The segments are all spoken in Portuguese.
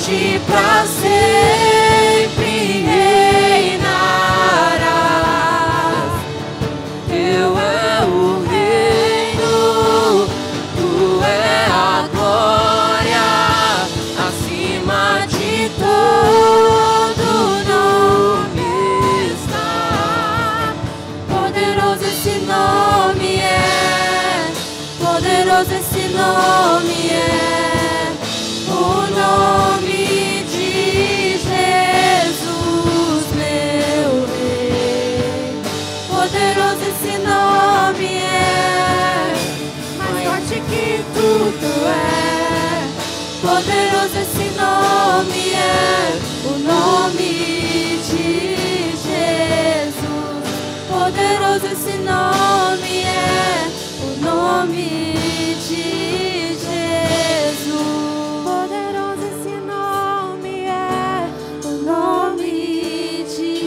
hoje pra sempre reinarás. Teu é o reino, tu é a glória, acima de todo nome está. Poderoso esse nome é, poderoso esse nome é. O nome de Jesus, meu Rei. Poderoso esse nome é, mais forte que tudo é. Poderoso esse nome é, o nome de Jesus. Poderoso esse nome é, o nome de Jesus. Poderoso esse nome é, o nome de Jesus.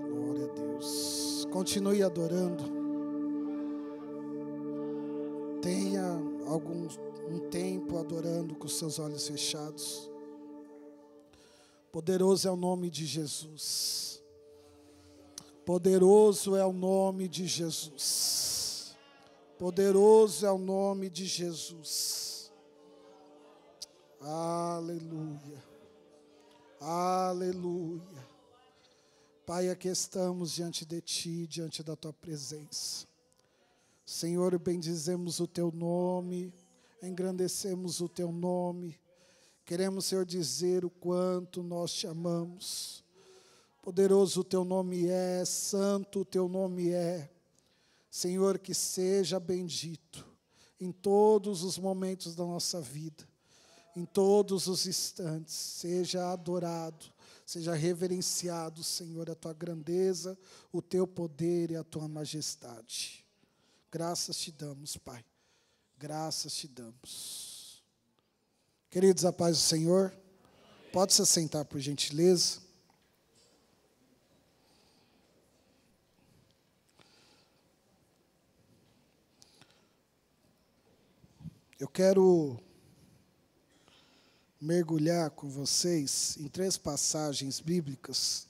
Glória a Deus. Continue adorando. Tenha um tempo adorando com seus olhos fechados. Poderoso é o nome de Jesus. Poderoso é o nome de Jesus. Poderoso é o nome de Jesus. Aleluia. Aleluia. Pai, aqui estamos diante de Ti, diante da Tua presença. Senhor, bendizemos o Teu nome, engrandecemos o Teu nome. Queremos, Senhor, dizer o quanto nós Te amamos. Poderoso o Teu nome é, santo o Teu nome é. Senhor, que seja bendito em todos os momentos da nossa vida, em todos os instantes. Seja adorado, seja reverenciado, Senhor, a Tua grandeza, o Teu poder e a Tua majestade. Graças Te damos, Pai. Graças Te damos. Queridos, a paz do Senhor. Pode se assentar, por gentileza. Eu quero mergulhar com vocês em 3 passagens bíblicas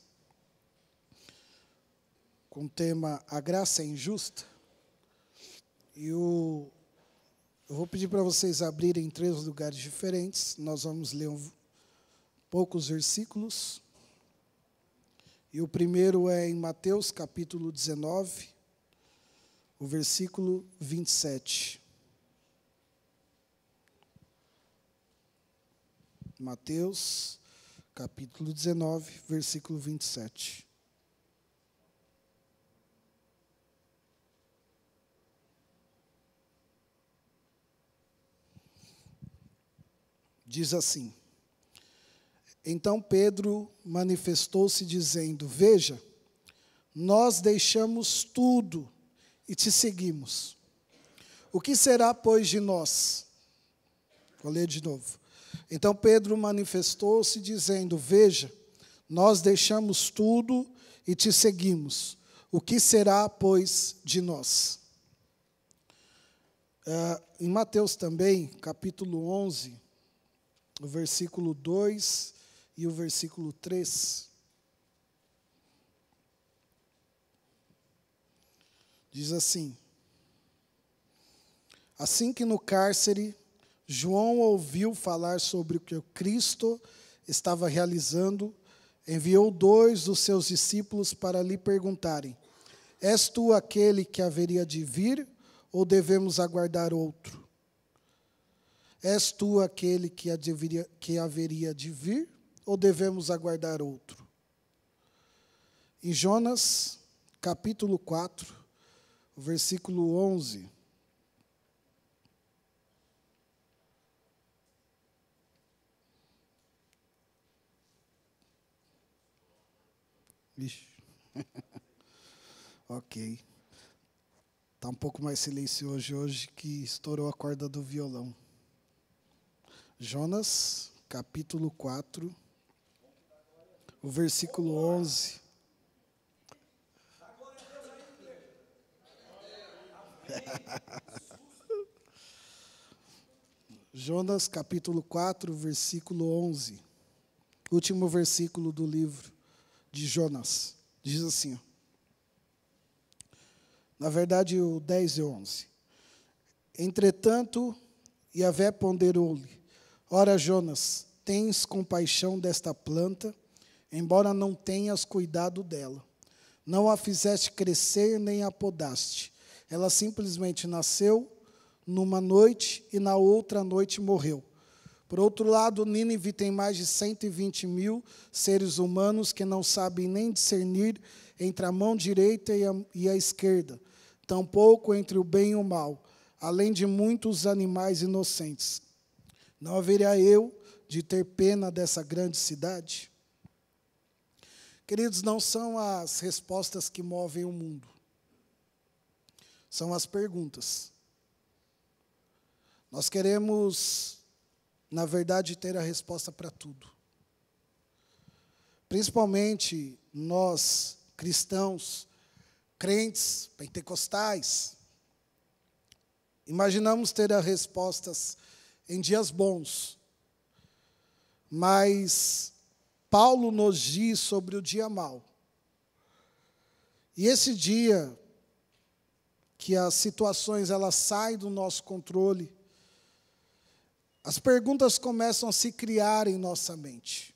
com o tema A Graça é Injusta. E eu vou pedir para vocês abrirem em 3 lugares diferentes. Nós vamos ler poucos versículos. E o primeiro é em Mateus capítulo 19, o versículo 27. Mateus, capítulo 19, versículo 27. Diz assim: Então Pedro manifestou-se dizendo: Veja, nós deixamos tudo e te seguimos. O que será, pois, de nós? Vou ler de novo. Então Pedro manifestou-se dizendo: Veja, nós deixamos tudo e te seguimos. O que será, pois, de nós? Em Mateus também, capítulo 11, o versículo 2 e o versículo 3. Diz assim: Assim que no cárcere João ouviu falar sobre o que o Cristo estava realizando, enviou 2 dos seus discípulos para lhe perguntarem: És tu aquele que haveria de vir, ou devemos aguardar outro? És tu aquele que haveria de vir, ou devemos aguardar outro? Em Jonas, capítulo 4, versículo 11. Ixi. Ok. Está um pouco mais silencioso hoje que estourou a corda do violão. Jonas, capítulo 4, o versículo 11. Jonas, capítulo 4, versículo 11. Último versículo do livro de Jonas. Diz assim, ó. Na verdade, o 10 e 11. Entretanto, Yahvé ponderou-lhe: ora, Jonas, tens compaixão desta planta, embora não tenhas cuidado dela. Não a fizeste crescer, nem a podaste. Ela simplesmente nasceu numa noite e na outra noite morreu. Por outro lado, Nínive tem mais de 120.000 seres humanos que não sabem nem discernir entre a mão direita e a esquerda, tampouco entre o bem e o mal, além de muitos animais inocentes. Não haveria eu de ter pena dessa grande cidade? Queridos, não são as respostas que movem o mundo, são as perguntas. Nós queremos, na verdade, ter a resposta para tudo. Principalmente nós, cristãos, crentes, pentecostais, imaginamos ter as respostas em dias bons, mas Paulo nos diz sobre o dia mau. E esse dia que as situações elas saem do nosso controle, as perguntas começam a se criar em nossa mente.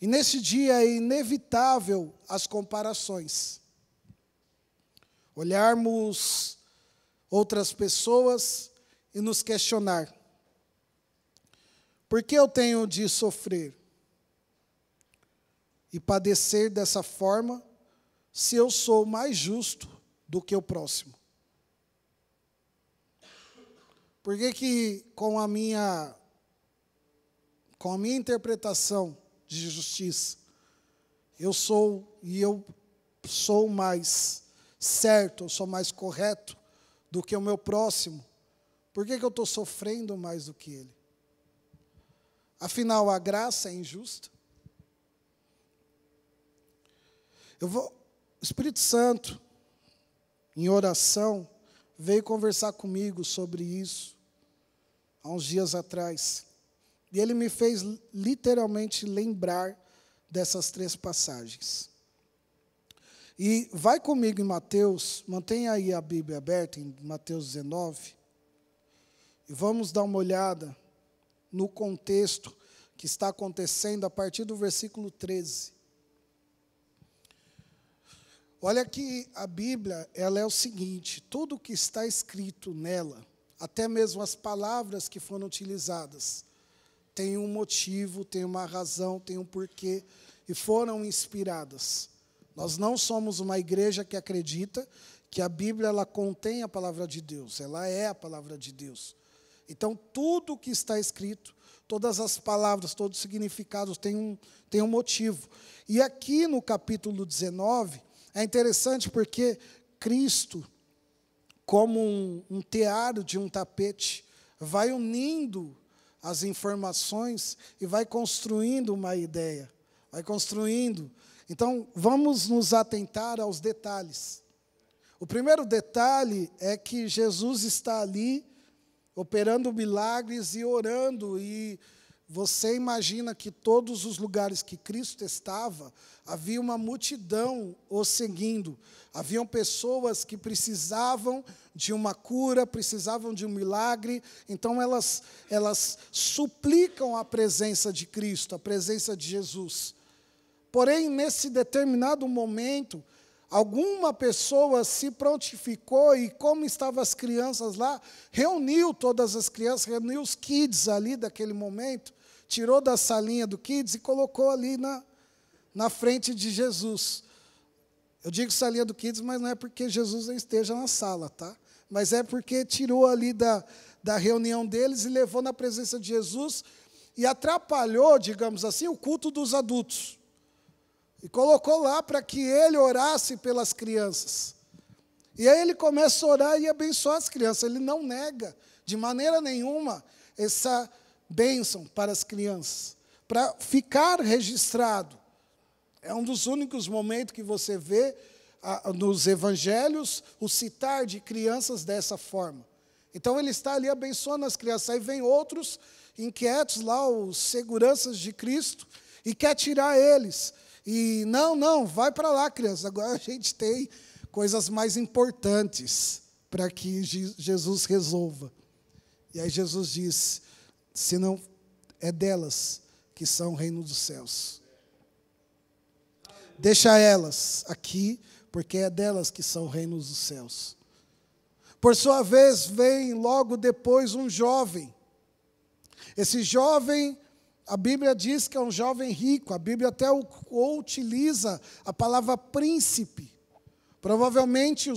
E nesse dia é inevitável as comparações. Olharmos outras pessoas e nos questionar: por que eu tenho de sofrer e padecer dessa forma se eu sou mais justo do que o próximo? Por que com a minha interpretação de justiça, eu sou mais certo, eu sou mais correto do que o meu próximo? Por que eu estou sofrendo mais do que ele? Afinal, a graça é injusta? O Espírito Santo, em oração, veio conversar comigo sobre isso há uns dias atrás. E ele me fez literalmente lembrar dessas 3 passagens. E vai comigo em Mateus, mantenha aí a Bíblia aberta em Mateus 19, e vamos dar uma olhada no contexto que está acontecendo a partir do versículo 13. Olha que a Bíblia, ela é o seguinte: tudo que está escrito nela, até mesmo as palavras que foram utilizadas, tem um motivo, tem uma razão, tem um porquê, e foram inspiradas. Nós não somos uma igreja que acredita que a Bíblia ela contém a palavra de Deus, ela é a palavra de Deus. Então, tudo que está escrito, todas as palavras, todos os significados tem um motivo. E aqui no capítulo 19, é interessante porque Cristo, como um tear de um tapete, vai unindo as informações e vai construindo uma ideia, vai construindo. Então, vamos nos atentar aos detalhes. O primeiro detalhe é que Jesus está ali, operando milagres e orando, e você imagina que todos os lugares que Cristo estava, havia uma multidão o seguindo. Haviam pessoas que precisavam de uma cura, precisavam de um milagre, então elas suplicam a presença de Cristo, a presença de Jesus. Porém, nesse determinado momento, alguma pessoa se prontificou e, como estavam as crianças lá, reuniu todas as crianças, reuniu os kids ali daquele momento, tirou da salinha do kids e colocou ali na frente de Jesus. Eu digo salinha do kids, mas não é porque Jesus não esteja na sala, tá? Mas é porque tirou ali da reunião deles e levou na presença de Jesus e atrapalhou, digamos assim, o culto dos adultos. e colocou lá para que ele orasse pelas crianças. E aí ele começa a orar e abençoar as crianças. Ele não nega de maneira nenhuma essa bênção para as crianças, para ficar registrado. É um dos únicos momentos que você vê nos evangelhos o citar de crianças dessa forma. Então ele está ali abençoando as crianças. Aí vem outros inquietos lá, os seguranças de Cristo, e quer tirar eles. E não, vai para lá, criança. Agora a gente tem coisas mais importantes para que Jesus resolva. E aí Jesus diz, senão é delas que são o reino dos céus. Deixa elas aqui, porque é delas que são o reino dos céus. Por sua vez, vem logo depois um jovem. Esse jovem, a Bíblia diz que é um jovem rico. A Bíblia até utiliza a palavra príncipe. Provavelmente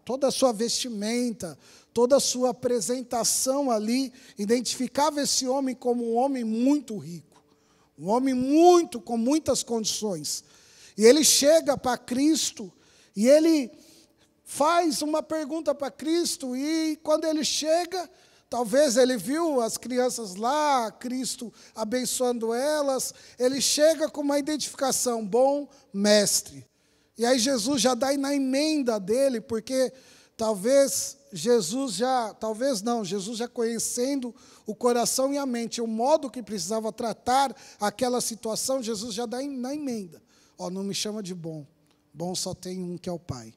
toda a sua vestimenta, toda a sua apresentação ali, identificava esse homem como um homem muito rico. Um homem com muitas condições. E ele chega para Cristo e ele faz uma pergunta para Cristo, e quando ele chega, talvez ele viu as crianças lá, Cristo abençoando elas, ele chega com uma identificação, bom mestre. E aí Jesus já dá na emenda dele, porque Jesus já conhecendo o coração e a mente, o modo que precisava tratar aquela situação, Jesus já dá na emenda. Não me chama de bom, bom só tem um que é o Pai.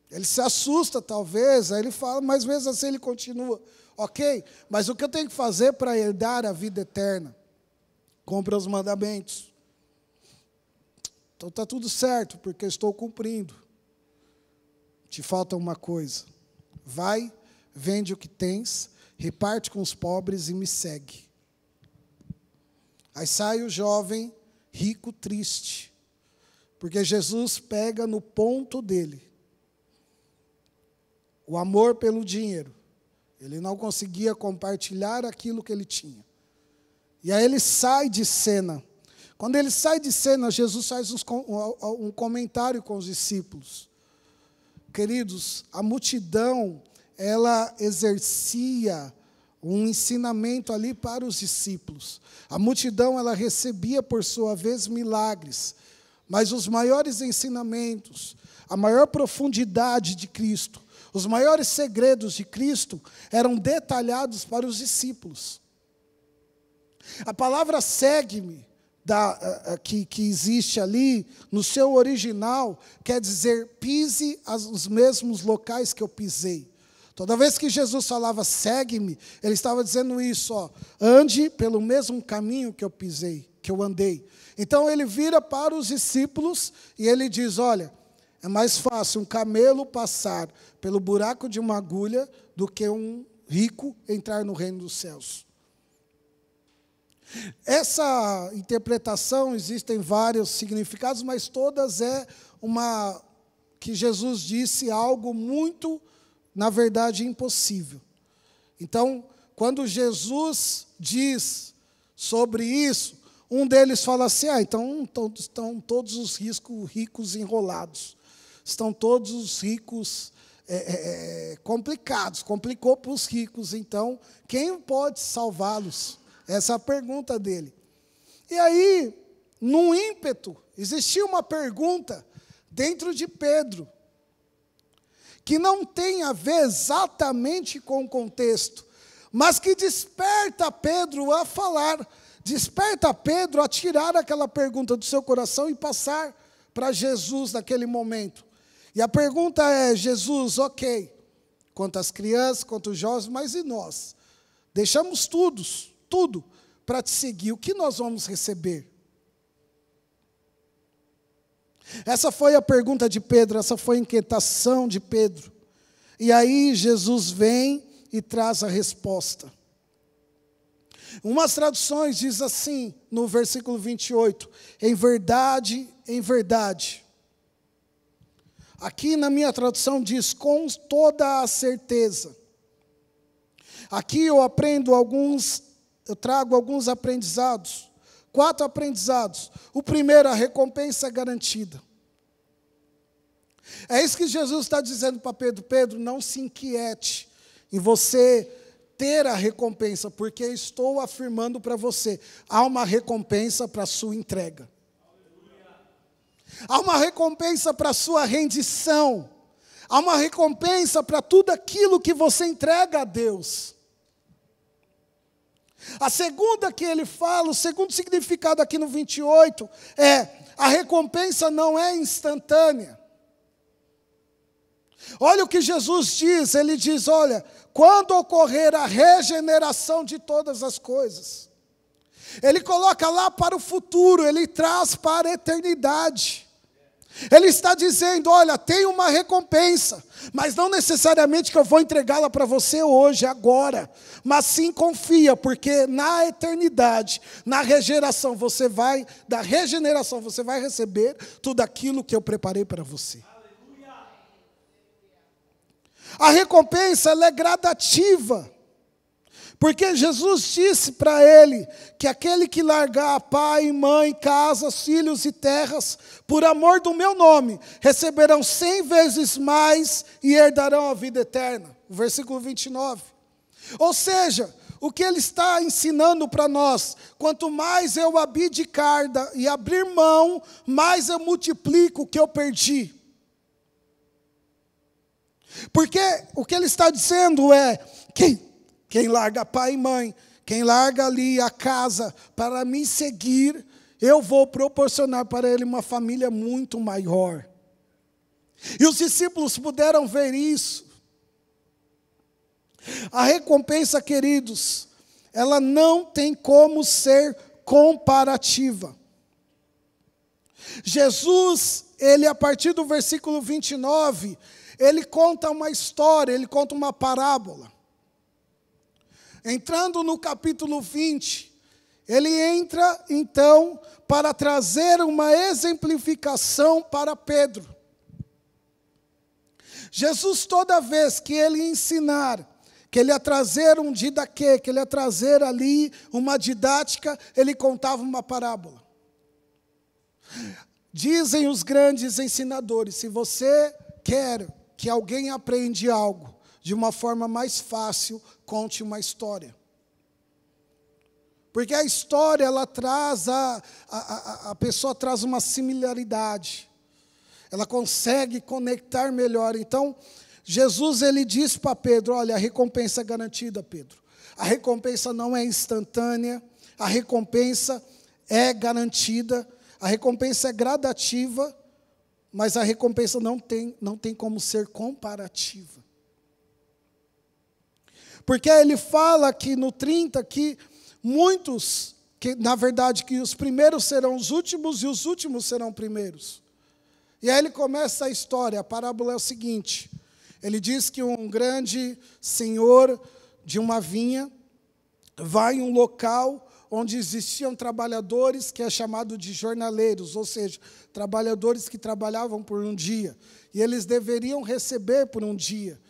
Ele se assusta, talvez, aí ele fala, mas mesmo assim ele continua. Ok, mas o que eu tenho que fazer para herdar a vida eterna? Cumpra os mandamentos. Então está tudo certo, porque eu estou cumprindo. Te falta uma coisa. Vai, vende o que tens, reparte com os pobres e me segue. Aí sai o jovem rico triste, porque Jesus pega no ponto dele. O amor pelo dinheiro. Ele não conseguia compartilhar aquilo que ele tinha. E aí ele sai de cena. Quando ele sai de cena, Jesus faz um comentário com os discípulos. Queridos, a multidão, ela exercia um ensinamento ali para os discípulos. A multidão, ela recebia, por sua vez, milagres. Mas os maiores ensinamentos, a maior profundidade de Cristo, os maiores segredos de Cristo eram detalhados para os discípulos. A palavra segue-me, que existe ali, no seu original, quer dizer, pise os mesmos locais que eu pisei. Toda vez que Jesus falava, segue-me, ele estava dizendo isso, ande pelo mesmo caminho que eu pisei, que eu andei. Então ele vira para os discípulos e ele diz, olha, é mais fácil um camelo passar pelo buraco de uma agulha do que um rico entrar no reino dos céus. Essa interpretação, existem vários significados, mas todas que Jesus disse algo muito, na verdade, impossível. Então, quando Jesus diz sobre isso, um deles fala assim, então estão todos os ricos enrolados. Estão todos os ricos complicados, complicou para os ricos, então, quem pode salvá-los? Essa é a pergunta dele. E aí, num ímpeto, existia uma pergunta dentro de Pedro, que não tem a ver exatamente com o contexto, mas que desperta Pedro a falar, desperta Pedro a tirar aquela pergunta do seu coração e passar para Jesus naquele momento. E a pergunta é, Jesus, ok, quanto às crianças, quanto aos jovens, mas e nós? Deixamos tudo para te seguir, o que nós vamos receber? Essa foi a pergunta de Pedro, essa foi a inquietação de Pedro. E aí Jesus vem e traz a resposta. Umas traduções diz assim, no versículo 28, em verdade, Aqui na minha tradução diz, com toda a certeza. Aqui eu trago alguns aprendizados. 4 aprendizados. O primeiro, a recompensa é garantida. É isso que Jesus está dizendo para Pedro. Pedro, não se inquiete em você ter a recompensa, porque estou afirmando para você, há uma recompensa para a sua entrega. Há uma recompensa para a sua rendição. Há uma recompensa para tudo aquilo que você entrega a Deus. A segunda que ele fala, o segundo significado aqui no 28, é: a recompensa não é instantânea. Olha o que Jesus diz, ele diz, olha, quando ocorrer a regeneração de todas as coisas. Ele coloca lá para o futuro, ele traz para a eternidade. Ele está dizendo, olha, tem uma recompensa, mas não necessariamente que eu vou entregá-la para você hoje, agora, mas sim confia, porque na eternidade, na regeneração, da regeneração você vai receber tudo aquilo que eu preparei para você. A recompensa, ela é gradativa, porque Jesus disse para ele que aquele que largar pai, mãe, casas, filhos e terras, por amor do meu nome, receberão 100 vezes mais e herdarão a vida eterna. O versículo 29. Ou seja, o que ele está ensinando para nós, quanto mais eu abdicar e abrir mão, mais eu multiplico o que eu perdi. Porque o que ele está dizendo é, quem larga pai e mãe, quem larga ali a casa para me seguir, eu vou proporcionar para ele uma família muito maior. E os discípulos puderam ver isso. A recompensa, queridos, ela não tem como ser comparativa. Jesus, ele a partir do versículo 29, ele conta uma história, ele conta uma parábola. Entrando no capítulo 20, ele entra, então, para trazer uma exemplificação para Pedro. Jesus, toda vez que ele ensinar, que ele ia trazer um didaquê, que ele ia trazer ali uma didática, ele contava uma parábola. Dizem os grandes ensinadores, se você quer que alguém aprenda algo de uma forma mais fácil, conte uma história. Porque a história, ela traz, a pessoa traz uma similaridade. Ela consegue conectar melhor. Então, Jesus, ele diz para Pedro, olha, a recompensa é garantida, Pedro. A recompensa não é instantânea, a recompensa é garantida, a recompensa é gradativa, mas a recompensa não tem como ser comparativa. Porque ele fala aqui no 30 que muitos, que na verdade que os primeiros serão os últimos e os últimos serão primeiros. E aí ele começa a história, a parábola é o seguinte, ele diz que um grande senhor de uma vinha vai em um local onde existiam trabalhadores que é chamado de jornaleiros, ou seja, trabalhadores que trabalhavam por um dia, e eles deveriam receber por um dia.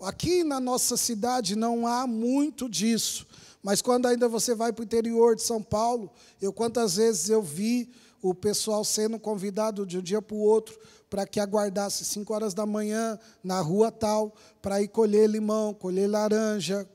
Aqui na nossa cidade não há muito disso, mas quando ainda você vai para o interior de São Paulo, quantas vezes eu vi o pessoal sendo convidado de um dia para o outro, para que aguardasse 5 horas da manhã na rua tal, para ir colher limão, colher laranja,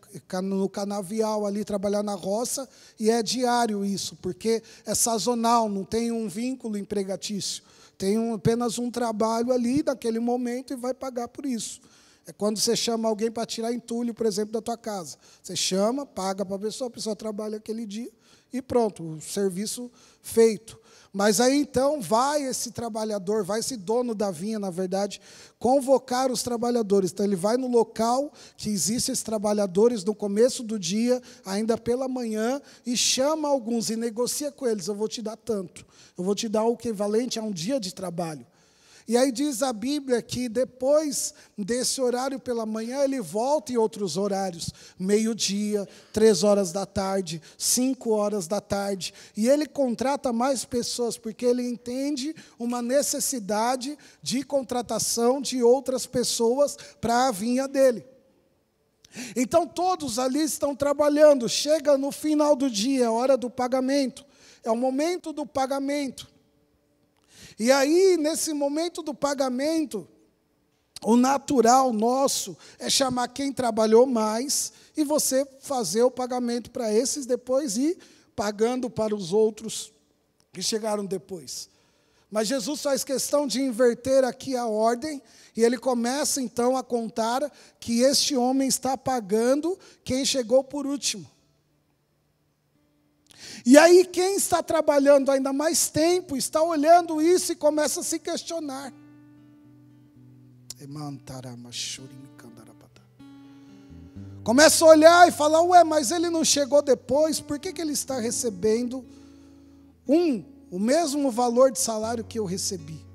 no canavial ali, trabalhar na roça, e é diário isso, porque é sazonal, não tem um vínculo empregatício, tem apenas um trabalho ali, naquele momento, e vai pagar por isso. É quando você chama alguém para tirar entulho, por exemplo, da tua casa. Você chama, paga para a pessoa trabalha aquele dia, e pronto, o serviço feito. Mas aí então vai esse trabalhador, vai esse dono da vinha, na verdade, convocar os trabalhadores. Então ele vai no local que existem esses trabalhadores no começo do dia, ainda pela manhã, e chama alguns e negocia com eles, eu vou te dar tanto, eu vou te dar o equivalente a um dia de trabalho. E aí diz a Bíblia que depois desse horário pela manhã, ele volta em outros horários, 12:00, 3 da tarde, 5 da tarde. E ele contrata mais pessoas, porque ele entende uma necessidade de contratação de outras pessoas para a vinha dele. Então todos ali estão trabalhando, chega no final do dia, a hora do pagamento. é o momento do pagamento. E aí, nesse momento do pagamento, o natural nosso é chamar quem trabalhou mais e você fazer o pagamento para esses, depois ir pagando para os outros que chegaram depois. Mas Jesus faz questão de inverter aqui a ordem, e ele começa então a contar que este homem está pagando quem chegou por último. E aí quem está trabalhando ainda mais tempo, está olhando isso e começa a se questionar. Começa a olhar e falar, ué, mas ele não chegou depois, por que ele está recebendo o mesmo valor de salário que eu recebi?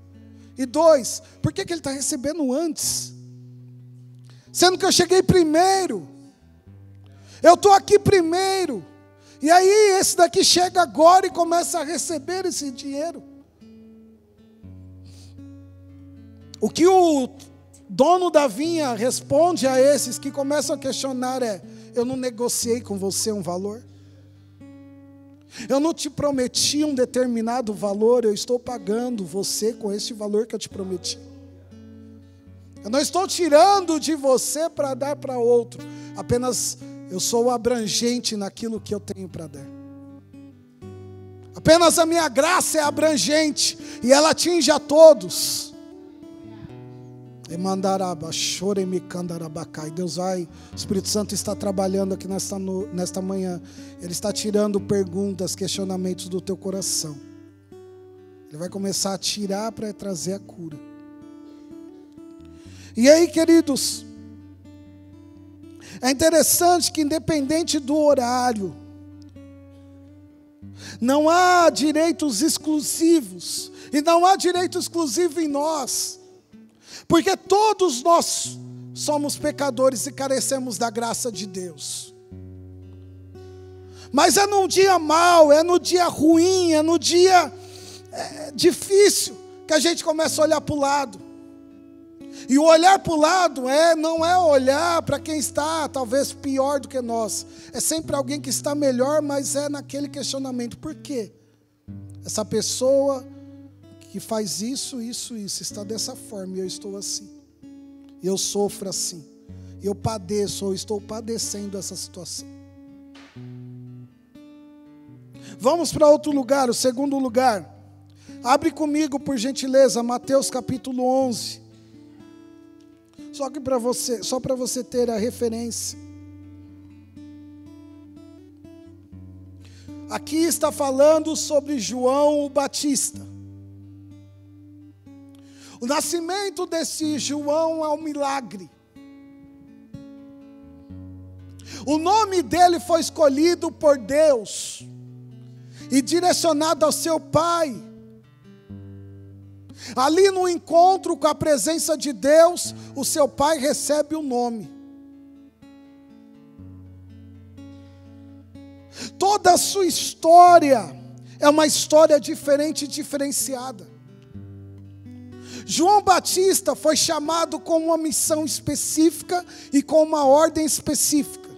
E 2, por que ele está recebendo antes? Sendo que eu cheguei primeiro, eu estou aqui primeiro, e aí esse daqui chega agora e começa a receber esse dinheiro. O que o dono da vinha responde a esses que começam a questionar é, eu não negociei com você um valor? Eu não te prometi um determinado valor, eu estou pagando você com esse valor que eu te prometi. Eu não estou tirando de você para dar para outro, apenas eu sou abrangente naquilo que eu tenho para dar. Apenas a minha graça é abrangente e ela atinge a todos. Deus vai, o Espírito Santo está trabalhando aqui nesta manhã. Ele está tirando perguntas, questionamentos do teu coração. Ele vai começar a tirar para trazer a cura. E aí, queridos, é interessante que independente do horário, não há direitos exclusivos, e não há direito exclusivo em nós, porque todos nós somos pecadores e carecemos da graça de Deus. Mas é num dia mau, é no dia ruim, é no dia difícil que a gente começa a olhar para o lado. E o olhar para o lado não é olhar para quem está talvez pior do que nós. É sempre alguém que está melhor, mas é naquele questionamento. Por quê? Essa pessoa que faz isso, está dessa forma, e eu estou assim. E eu sofro assim. E eu padeço, ou estou padecendo essa situação. Vamos para outro lugar, o segundo lugar. Abre comigo, por gentileza, Mateus capítulo 11. Só para você ter a referência. Aqui está falando sobre João o Batista. O nascimento desse João é um milagre. O nome dele foi escolhido por Deus e direcionado ao seu pai. Ali no encontro com a presença de Deus, o seu pai recebe o nome. Toda a sua história é uma história diferente e diferenciada. João Batista foi chamado com uma missão específica e com uma ordem específica.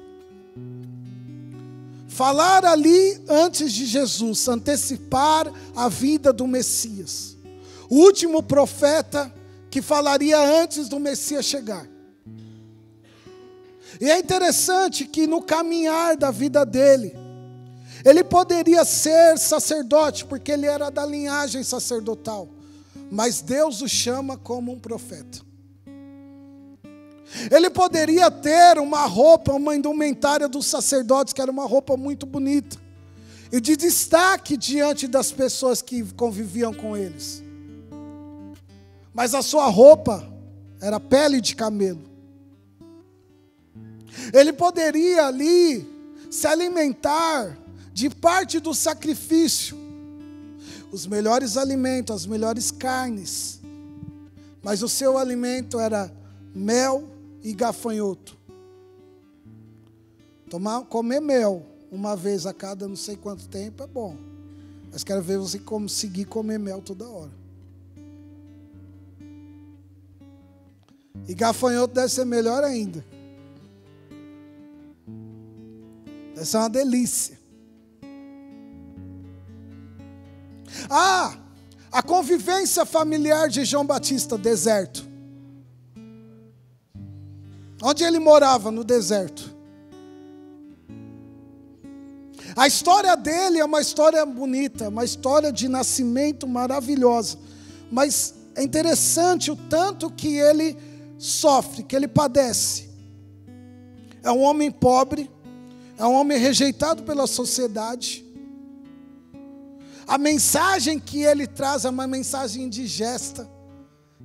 Falar ali antes de Jesus, antecipar a vinda do Messias. O último profeta que falaria antes do Messias chegar. E é interessante que no caminhar da vida dele, ele poderia ser sacerdote, porque ele era da linhagem sacerdotal. Mas Deus o chama como um profeta. Ele poderia ter uma roupa, uma indumentária dos sacerdotes, que era uma roupa muito bonita, e de destaque diante das pessoas que conviviam com eles. Mas a sua roupa era pele de camelo. Ele poderia ali se alimentar de parte do sacrifício, os melhores alimentos, as melhores carnes, mas o seu alimento era mel e gafanhoto. Comer mel uma vez a cada não sei quanto tempo é bom, mas quero ver você conseguir comer mel toda hora. E gafanhoto deve ser melhor ainda. Deve ser uma delícia. A convivência familiar de João Batista, deserto. Onde ele morava? No deserto. A história dele é uma história bonita, uma história de nascimento maravilhosa. Mas é interessante o tanto que ele sofre, que ele padece. É um homem pobre, é um homem rejeitado pela sociedade. A mensagem que ele traz é uma mensagem indigesta,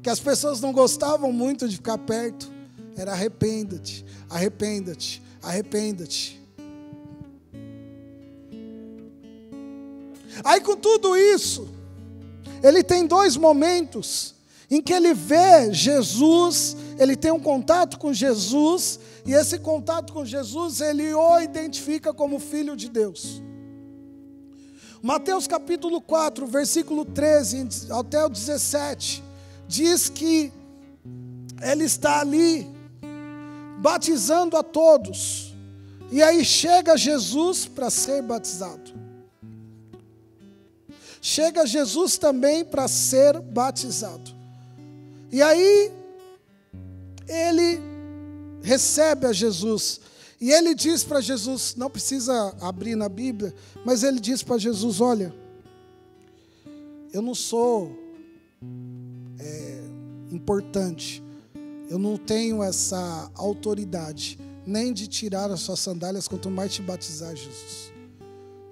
que as pessoas não gostavam muito de ficar perto. Era arrependa-te, arrependa-te, arrependa-te. Aí com tudo isso, ele tem 2 momentos em que ele vê Jesus, ele tem um contato com Jesus, e esse contato com Jesus, ele o identifica como Filho de Deus. Mateus capítulo 4, versículo 13 até o 17, diz que ele está ali, batizando a todos, e aí chega Jesus para ser batizado. Chega Jesus também para ser batizado. E aí, ele recebe a Jesus. E ele diz para Jesus, não precisa abrir na Bíblia, mas ele diz para Jesus, olha, eu não sou importante, eu não tenho essa autoridade, nem de tirar as suas sandálias, quanto mais te batizar, Jesus.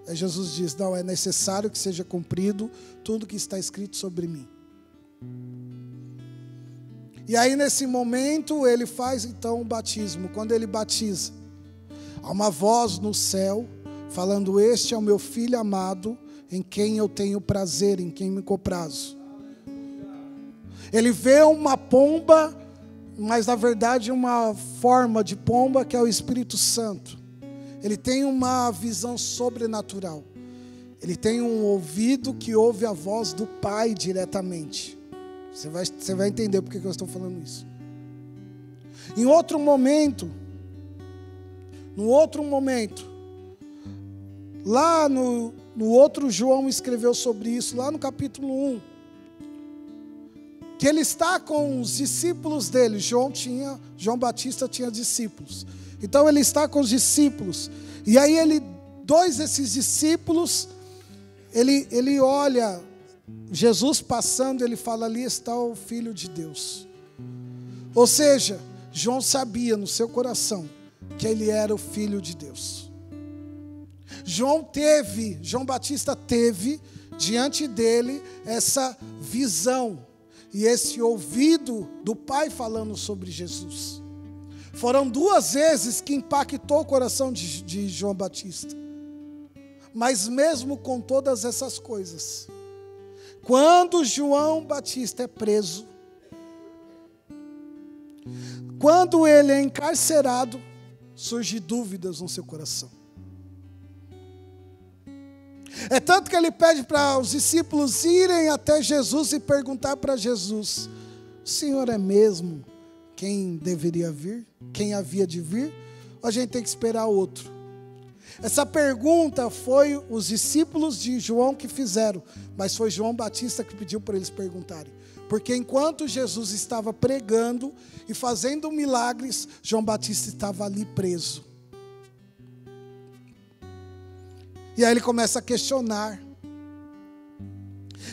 Aí Jesus diz, não, é necessário que seja cumprido tudo que está escrito sobre mim. E aí nesse momento ele faz então o batismo. Quando ele batiza, há uma voz no céu falando, este é o meu filho amado, em quem eu tenho prazer, em quem me comprazo. Ele vê uma pomba, mas na verdade uma forma de pomba que é o Espírito Santo. Ele tem uma visão sobrenatural. Ele tem um ouvido que ouve a voz do Pai diretamente. Você vai entender por que eu estou falando isso. Em outro momento, lá no outro João escreveu sobre isso, lá no capítulo 1, que ele está com os discípulos dele. João Batista tinha discípulos. Então ele está com os discípulos. E aí dois desses discípulos, ele olha Jesus passando, ele fala, ali está o Filho de Deus. Ou seja, João sabia no seu coração que ele era o Filho de Deus. João Batista teve diante dele essa visão e esse ouvido do Pai falando sobre Jesus. Foram 2 vezes que impactou o coração de João Batista. Mas mesmo com todas essas coisas, quando João Batista é preso, quando ele é encarcerado, surgem dúvidas no seu coração. É tanto que ele pede para os discípulos irem até Jesus e perguntar para Jesus, o Senhor é mesmo quem deveria vir? Quem havia de vir? Ou a gente tem que esperar outro? Essa pergunta foi os discípulos de João que fizeram, mas foi João Batista que pediu para eles perguntarem. Porque enquanto Jesus estava pregando e fazendo milagres, João Batista estava ali preso. E aí ele começa a questionar,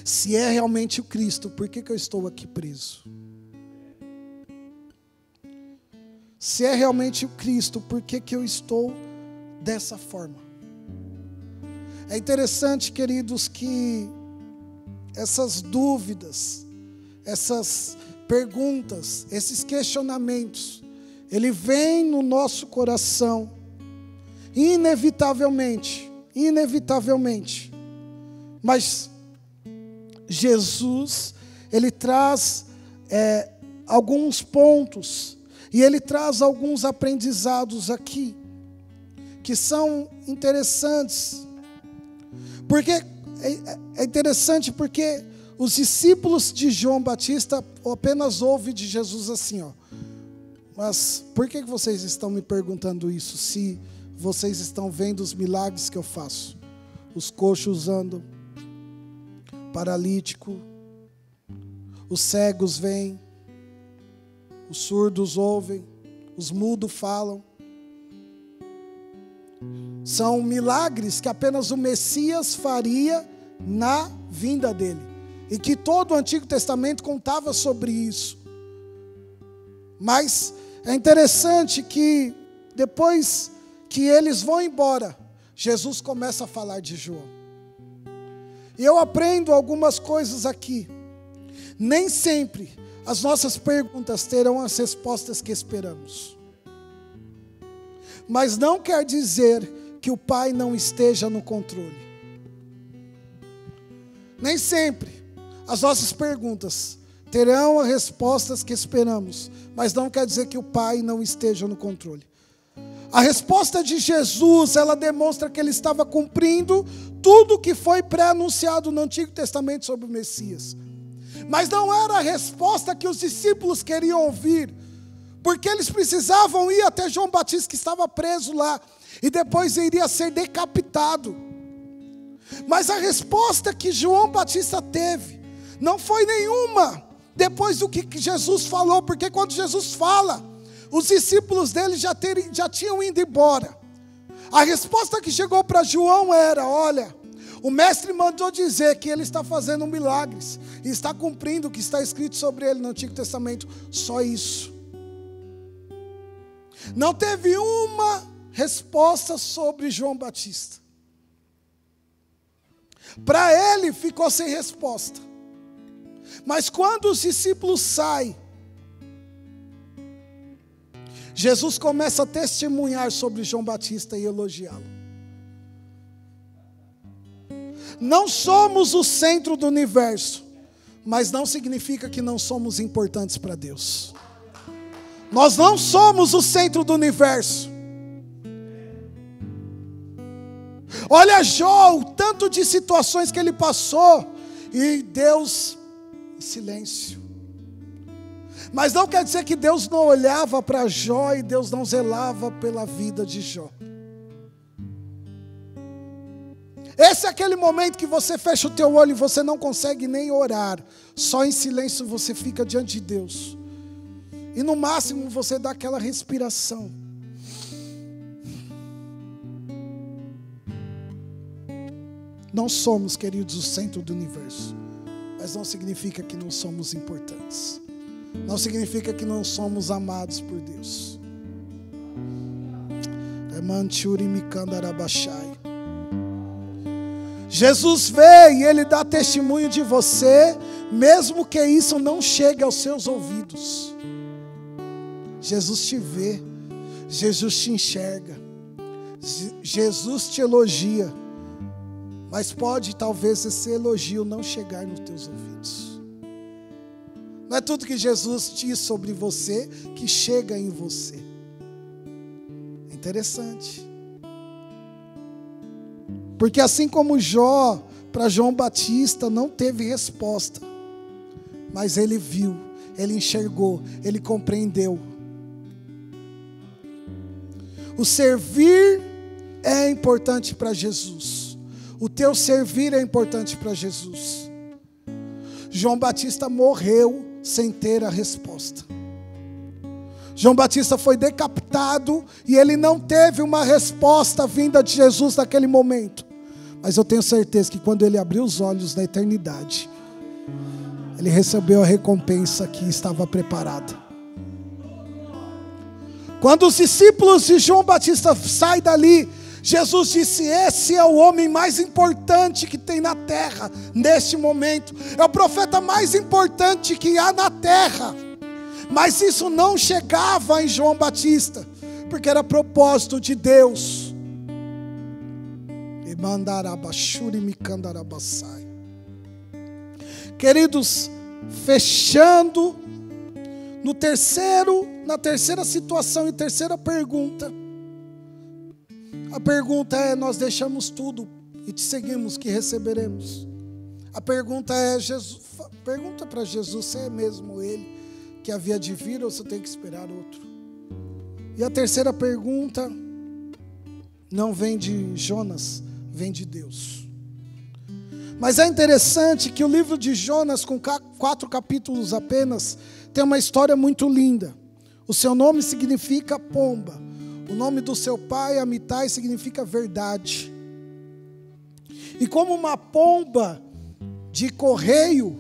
se é realmente o Cristo, por que eu estou aqui preso? Se é realmente o Cristo, por que eu estou dessa forma? É interessante, queridos, que essas dúvidas, essas perguntas, esses questionamentos, ele vem no nosso coração, inevitavelmente, mas Jesus, ele traz alguns pontos, e ele traz alguns aprendizados aqui, que são interessantes, porque é interessante porque os discípulos de João Batista apenas ouvem de Jesus assim, ó, mas por que vocês estão me perguntando isso, se vocês estão vendo os milagres que eu faço? Os coxos andam, paralítico, os cegos veem, os surdos ouvem, os mudos falam. São milagres que apenas o Messias faria na vinda dele. E que todo o Antigo Testamento contava sobre isso. Mas é interessante que depois que eles vão embora, Jesus começa a falar de João. E eu aprendo algumas coisas aqui. Nem sempre as nossas perguntas terão as respostas que esperamos. Mas não quer dizer que o Pai não esteja no controle. Nem sempre as nossas perguntas terão as respostas que esperamos, mas não quer dizer que o Pai não esteja no controle. A resposta de Jesus, ela demonstra que ele estava cumprindo tudo que foi pré-anunciado no Antigo Testamento sobre o Messias. Mas não era a resposta que os discípulos queriam ouvir, porque eles precisavam ir até João Batista, que estava preso lá, e depois iria ser decapitado. Mas a resposta que João Batista teve não foi nenhuma depois do que Jesus falou, porque quando Jesus fala, os discípulos dele já tinham ido embora. A resposta que chegou para João era: olha, o mestre mandou dizer que ele está fazendo milagres e está cumprindo o que está escrito sobre ele no Antigo Testamento. Só isso. Não teve uma resposta sobre João Batista. Para ele ficou sem resposta. Mas quando os discípulos saem, Jesus começa a testemunhar sobre João Batista e elogiá-lo. Não somos o centro do universo, mas não significa que não somos importantes para Deus. Nós não somos o centro do universo. Olha Jó, o tanto de situações que ele passou, e Deus em silêncio. Mas não quer dizer que Deus não olhava para Jó e Deus não zelava pela vida de Jó. Esse é aquele momento que você fecha o teu olho e você não consegue nem orar. Só em silêncio você fica diante de Deus. E no máximo você dá aquela respiração. Não somos, queridos, o centro do universo. Mas não significa que não somos importantes. Não significa que não somos amados por Deus. Jesus vê e Ele dá testemunho de você, mesmo que isso não chegue aos seus ouvidos. Jesus te vê, Jesus te enxerga, Jesus te elogia, mas pode talvez esse elogio não chegar nos teus ouvidos. Não é tudo que Jesus diz sobre você que chega em você. É interessante. Porque assim como Jó, para João Batista não teve resposta, mas ele viu, ele enxergou, ele compreendeu. O servir é importante para Jesus. O teu servir é importante para Jesus. João Batista morreu sem ter a resposta. João Batista foi decapitado e ele não teve uma resposta vinda de Jesus naquele momento. Mas eu tenho certeza que quando ele abriu os olhos na eternidade, ele recebeu a recompensa que estava preparada. Quando os discípulos de João Batista saem dali, Jesus disse: esse é o homem mais importante que tem na terra neste momento. É o profeta mais importante que há na terra. Mas isso não chegava em João Batista, porque era propósito de Deus. Queridos, fechando na terceira situação e terceira pergunta. A pergunta é: nós deixamos tudo e te seguimos, que receberemos? A pergunta é: pergunta para Jesus se é mesmo Ele que havia de vir ou se eu tenho que esperar outro. E a terceira pergunta não vem de Jonas, vem de Deus. Mas é interessante que o livro de Jonas, com 4 capítulos apenas, tem uma história muito linda. O seu nome significa pomba. O nome do seu pai, Amitai, significa verdade. E como uma pomba de correio,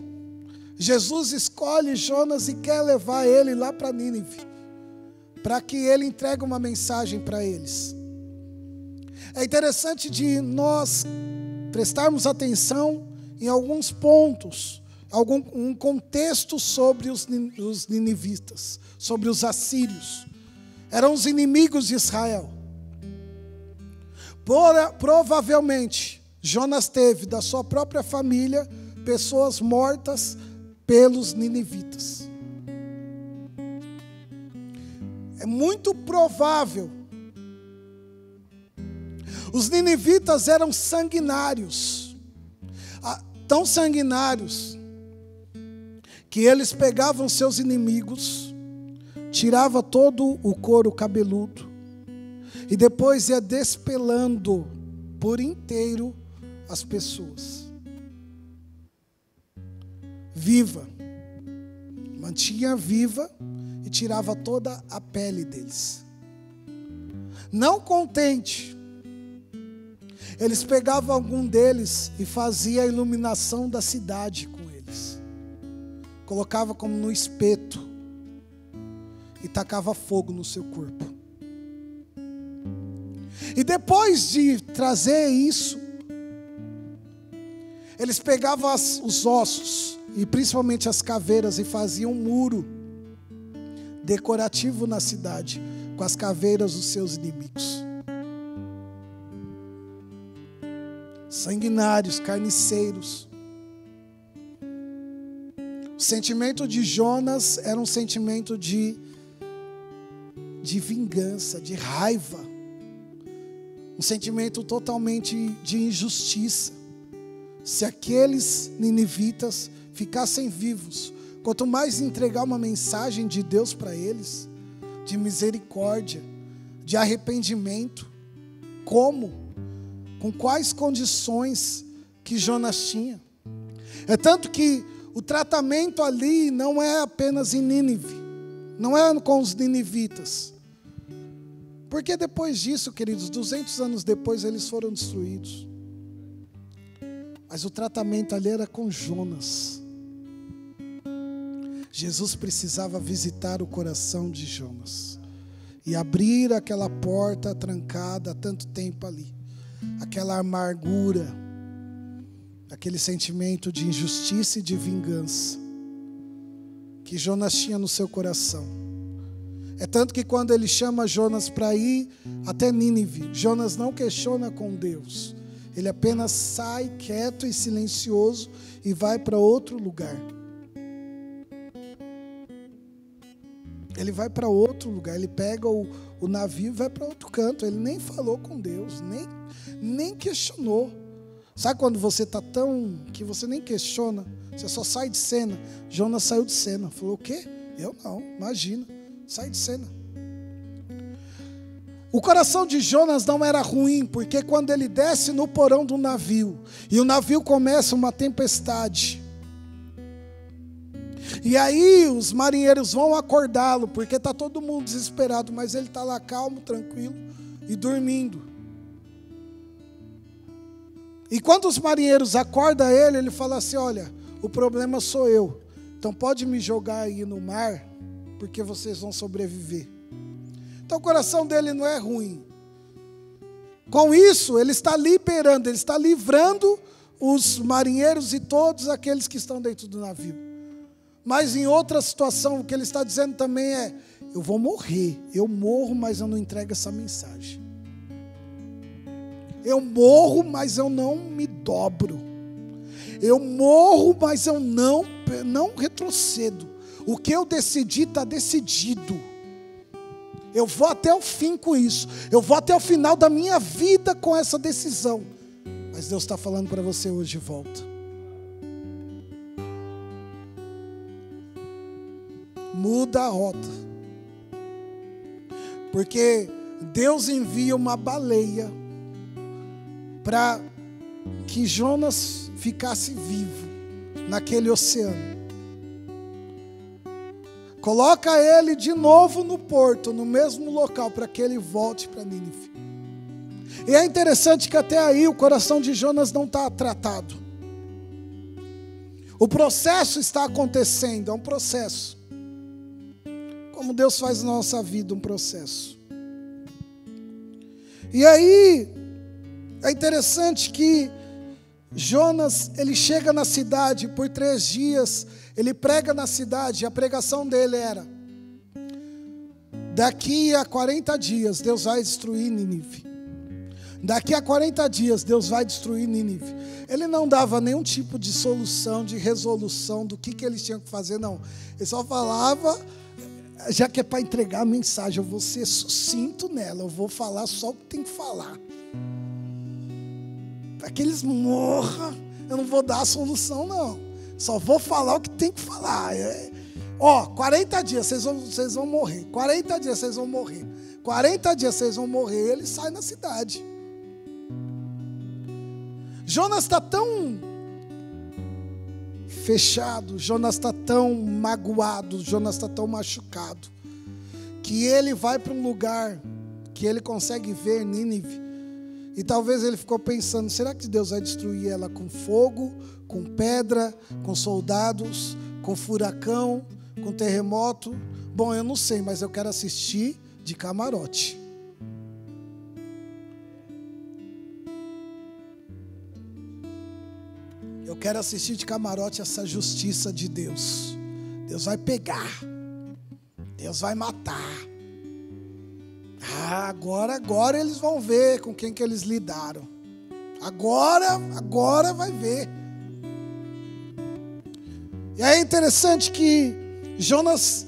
Jesus escolhe Jonas e quer levar ele lá para Nínive, para que ele entregue uma mensagem para eles. É interessante de nós prestarmos atenção em alguns pontos, um contexto sobre os ninivitas, sobre os assírios. Eram os inimigos de Israel. Provavelmente, Jonas teve da sua própria família pessoas mortas pelos ninivitas. É muito provável. Os ninivitas eram sanguinários, tão sanguinários, que eles pegavam seus inimigos, tirava todo o couro cabeludo, e depois ia despelando por inteiro as pessoas. Viva, mantinha viva e tirava toda a pele deles. Não contente, eles pegavam algum deles e faziam a iluminação da cidade com eles. Colocava como no espeto e tacava fogo no seu corpo. E depois de trazer isso, eles pegavam os ossos, e principalmente as caveiras, e faziam um muro decorativo na cidade, com as caveiras dos seus inimigos. Sanguinários, carniceiros. O sentimento de Jonas era um sentimento de vingança, de raiva. Um sentimento totalmente de injustiça. Se aqueles ninivitas ficassem vivos, quanto mais entregar uma mensagem de Deus para eles, de misericórdia, de arrependimento, como? Com quais condições que Jonas tinha? É tanto que o tratamento ali não é apenas em Nínive, não é com os ninivitas. Porque depois disso, queridos, 200 anos depois eles foram destruídos. Mas o tratamento ali era com Jonas. Jesus precisava visitar o coração de Jonas e abrir aquela porta trancada há tanto tempo ali. Aquela amargura, aquele sentimento de injustiça e de vingança que Jonas tinha no seu coração. É tanto que quando ele chama Jonas para ir até Nínive, Jonas não questiona com Deus. Ele apenas sai quieto e silencioso e vai para outro lugar. Ele vai para outro lugar, ele pega o navio e vai para outro canto. Ele nem falou com Deus, nem questionou. Sabe quando você está tão que você nem questiona, você só sai de cena? Jonas saiu de cena. Falou, o quê? Eu não, imagina, sai de cena. O coração de Jonas não era ruim, porque quando ele desce no porão do navio, e o navio começa uma tempestade, e aí os marinheiros vão acordá-lo, porque está todo mundo desesperado, mas ele está lá calmo, tranquilo e dormindo. E quando os marinheiros acordam ele, ele fala assim, olha, o problema sou eu, então pode me jogar aí no mar, porque vocês vão sobreviver. Então o coração dele não é ruim. Com isso, ele está liberando, ele está livrando os marinheiros e todos aqueles que estão dentro do navio. Mas em outra situação, o que ele está dizendo também é, eu vou morrer, eu morro, mas eu não entrego essa mensagem. Eu morro, mas eu não me dobro. Eu morro, mas eu não retrocedo. O que eu decidi está decidido. Eu vou até o fim com isso. Eu vou até o final da minha vida com essa decisão. Mas Deus está falando para você hoje de volta. Muda a rota. Porque Deus envia uma baleia para que Jonas ficasse vivo naquele oceano. Coloca ele de novo no porto, no mesmo local, para que ele volte para Nínive. E é interessante que até aí o coração de Jonas não está tratado. O processo está acontecendo, é um processo. Como Deus faz na nossa vida um processo. E aí, é interessante que Jonas, ele chega na cidade por 3 dias, ele prega na cidade, a pregação dele era: daqui a 40 dias Deus vai destruir Nínive. Daqui a 40 dias Deus vai destruir Nínive. Ele não dava nenhum tipo de solução, de resolução do que eles tinham que fazer, não. Ele só falava, já que é para entregar a mensagem, eu vou ser sucinto nela, eu vou falar só o que tem que falar. Para que eles morram, eu não vou dar a solução, não. Só vou falar o que tem que falar. 40 dias vocês vão morrer. 40 dias vocês vão morrer. 40 dias vocês vão morrer. Ele sai na cidade. Jonas está tão fechado, Jonas está tão magoado, Jonas está tão machucado, que ele vai para um lugar que ele consegue ver Nínive. E talvez ele ficou pensando: será que Deus vai destruir ela com fogo, com pedra, com soldados, com furacão, com terremoto? Bom, eu não sei, mas eu quero assistir de camarote. Eu quero assistir de camarote essa justiça de Deus. Deus vai pegar. Deus vai matar. Agora eles vão ver com quem que eles lidaram. Agora vai ver. E aí é interessante que Jonas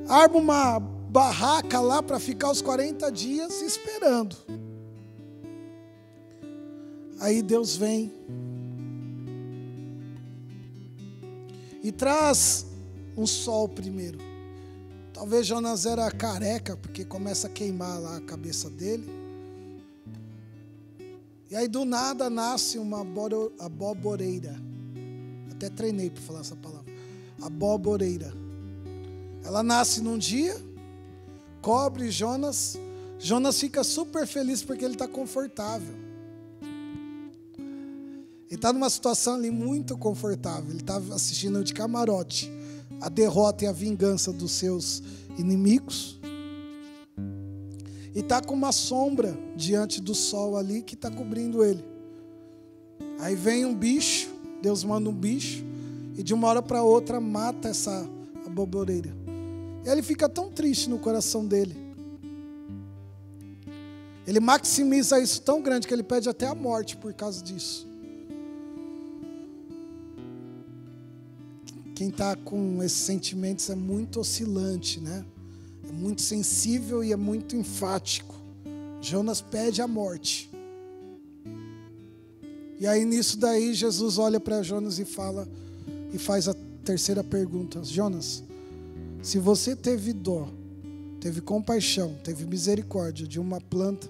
arma uma barraca lá para ficar os 40 dias esperando. Aí Deus vem e traz um sol primeiro. Talvez Jonas era careca, porque começa a queimar lá a cabeça dele. E aí do nada nasce uma aboboreira. Até treinei para falar essa palavra. Aboboreira. Ela nasce num dia, cobre Jonas. Jonas fica super feliz porque ele está confortável. Ele está numa situação ali muito confortável. Ele está assistindo de camarote a derrota e a vingança dos seus inimigos. E está com uma sombra diante do sol ali que está cobrindo ele. Aí vem um bicho, Deus manda um bicho, e de uma hora para outra mata essa aboboreira. E ele fica tão triste no coração dele. Ele maximiza isso tão grande que ele pede até a morte por causa disso. Quem está com esses sentimentos é muito oscilante, né? É muito sensível e é muito enfático. Jonas pede a morte. E aí nisso daí Jesus olha para Jonas e fala, e faz a terceira pergunta: Jonas, se você teve dó, teve compaixão, teve misericórdia de uma planta,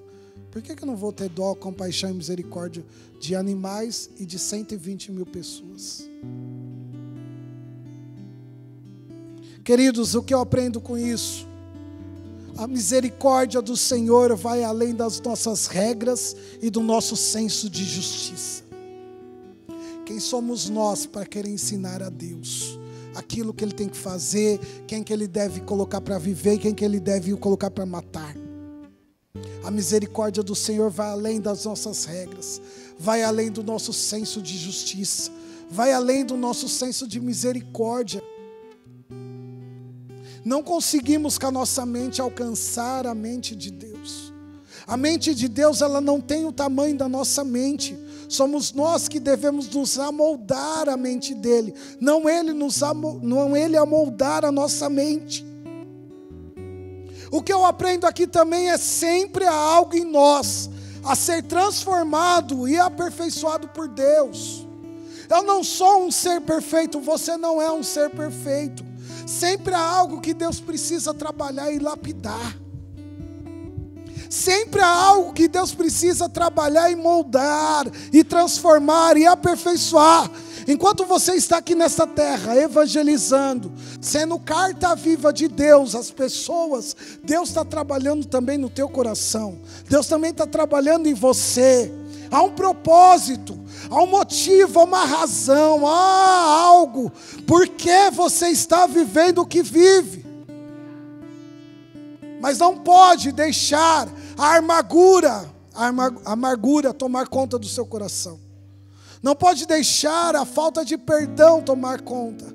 por que eu não vou ter dó, compaixão e misericórdia de animais e de 120 mil pessoas? Queridos, o que eu aprendo com isso? A misericórdia do Senhor vai além das nossas regras e do nosso senso de justiça. Quem somos nós para querer ensinar a Deus aquilo que Ele tem que fazer, quem que Ele deve colocar para viver e quem que Ele deve colocar para matar? A misericórdia do Senhor vai além das nossas regras, vai além do nosso senso de justiça, vai além do nosso senso de misericórdia. Não conseguimos com a nossa mente alcançar a mente de Deus. A mente de Deus, ela não tem o tamanho da nossa mente. Somos nós que devemos nos amoldar a mente dele, não ele amoldar a nossa mente. O que eu aprendo aqui também é sempre há algo em nós a ser transformado e aperfeiçoado por Deus. Eu não sou um ser perfeito, você não é um ser perfeito. Sempre há algo que Deus precisa trabalhar e lapidar. Sempre há algo que Deus precisa trabalhar e moldar, e transformar, e aperfeiçoar. Enquanto você está aqui nessa terra, evangelizando, sendo carta viva de Deus às pessoas, Deus está trabalhando também no teu coração. Deus também está trabalhando em você. Há um propósito, há um motivo, há uma razão, há algo. Por que você está vivendo o que vive? Mas não pode deixar a amargura tomar conta do seu coração. Não pode deixar a falta de perdão tomar conta.